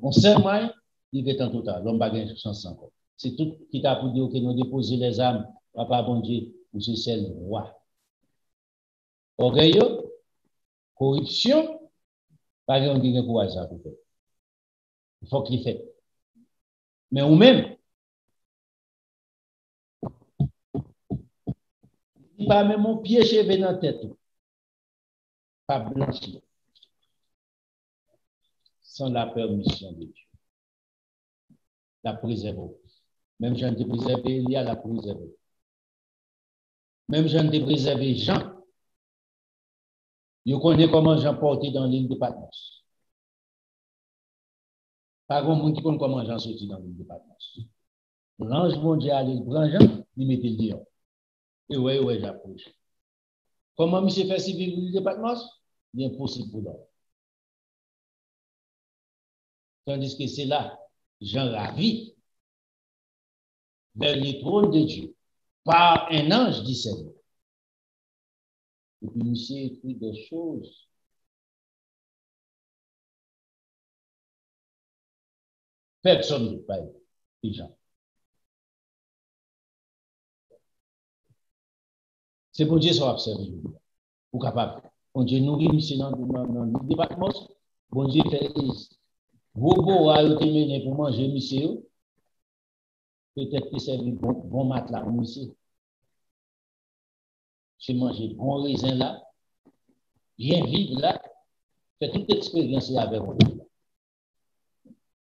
On sait, moi, il est en total. L'homme n'a pas chance encore. C'est tout qui t'a pour dire que nous déposer les âmes, papa bon Dieu, pour ce seul roi. Orgueil, corruption, pas de qui a courage ça pour faire. Il faut qu'il fait. Mais ou même, il va même mon pied cheveux dans la tête. Pas blanchi. sans la permission de Dieu. La préserver. Même Jean de préserver, il y a la préserver. Même Jean de préserver Jean. Je connais comment Jean porté dans l'île de Patmos. Pas grand monde qui connaît comment Jean sorti dans l'île de Patmos. L'ange mondial, il prend Jean, il met le dehors. Et ouais, j'approche. Comment M. fait civil l'île de Patmos? Il est impossible pour l'homme. Tandis que c'est là, Jean ravi vers le trône de Dieu par un ange du Seigneur. Et puis, monsieur écrit des choses. Personne ne parle des gens. C'est pour Dieu soit observé. Ou capable. Bon Dieu nourrit monsieur dans le département. Bon Dieu fait gros beau à été mené pour manger monsieur. Peut-être que c'est un bon matelas pour monsieur. J'ai mangé bon raisin là. Bien vivre là. Fait toute expérience là avec moi.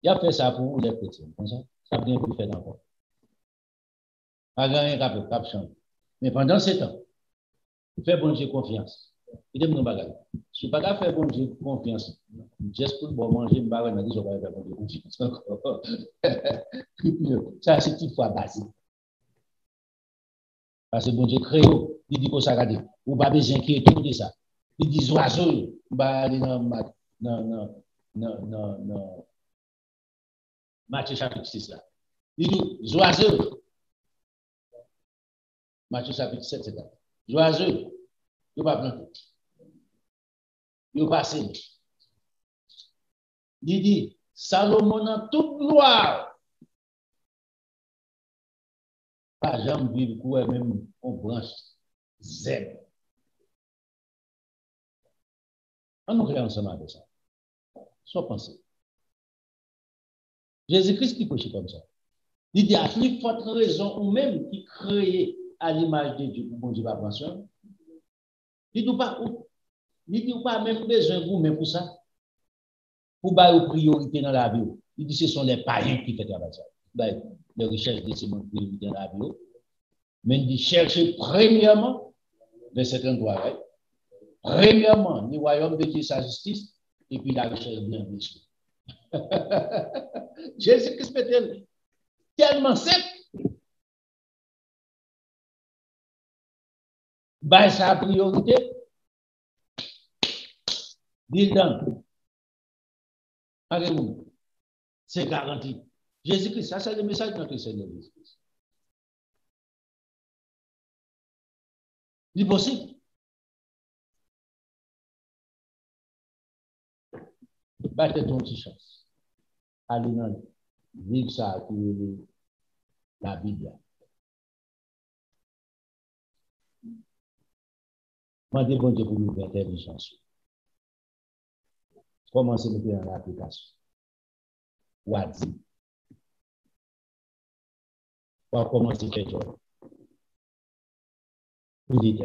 Il a fait ça pour vous, les chrétiens, comme ça. Ça vient pour faire encore. Pas gagner cap changer. Mais pendant ce temps, fais bon Dieu confiance. Il dit mon bagage. Je ne suis pas qu'à faire bon Dieu confiance. Juste pour bon manger, je ne vais pas dire que je vais faire bon Dieu confiance encore. Ça, c'est une fois basique. Parce que bon Dieu crée, il dit qu'on s'est regardé. Ou pas besoin d'inquiéter de ça. Il dit oiseaux, bah aller non. Matthieu chapitre 6 là. Il dit oiseaux. Matthieu chapitre 7 c'est là. Oiseaux, il ne pas planter. Il pas passer. Il dit Salomon en toute gloire. Pas jamais vivre quoi même on branche Z. On nous crée ensemble avec ça. Soit pensé. Jésus-Christ qui prêche comme ça. Il dit à plus forte raison ou même qui crée à l'image de Dieu pour bon Dieu pas pension. Il dit pas même besoin de vous même pour ça. Pour faire une priorité dans la vie. Il dit ce sont les païens qui font travail ça. Les recherches de ces priorités dans la vie. Mais il dit chercher premièrement de cet endroit. Premièrement, le royaume de Dieu, sa justice, et puis la recherche bien sûr. Jésus-Christ est tellement simple. Bah, sa priorité, dis-le. C'est garanti. Jésus-Christ, ça c'est le message de notre Seigneur Jésus-Christ. C'est possible. Battez ton petit chance. Allez dans vivre ça pour la Bible. Demandez bon Dieu pour nous faire intelligence. Commencez à mettre dans l'application. Wadi. On va commencer à faire ça. Vous dites.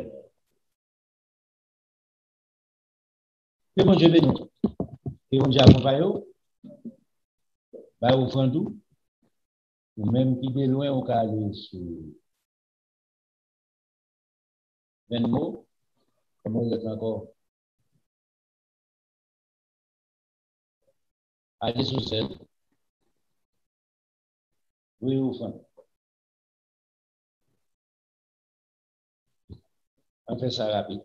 Que bon Dieu bénisse. Et on dit accompagne, bah au fond tout, ou même qui est loin, on peut aller sur 20 mots, comment vous êtes encore? Allez sur 7. Oui, au fond. On fait ça rapide.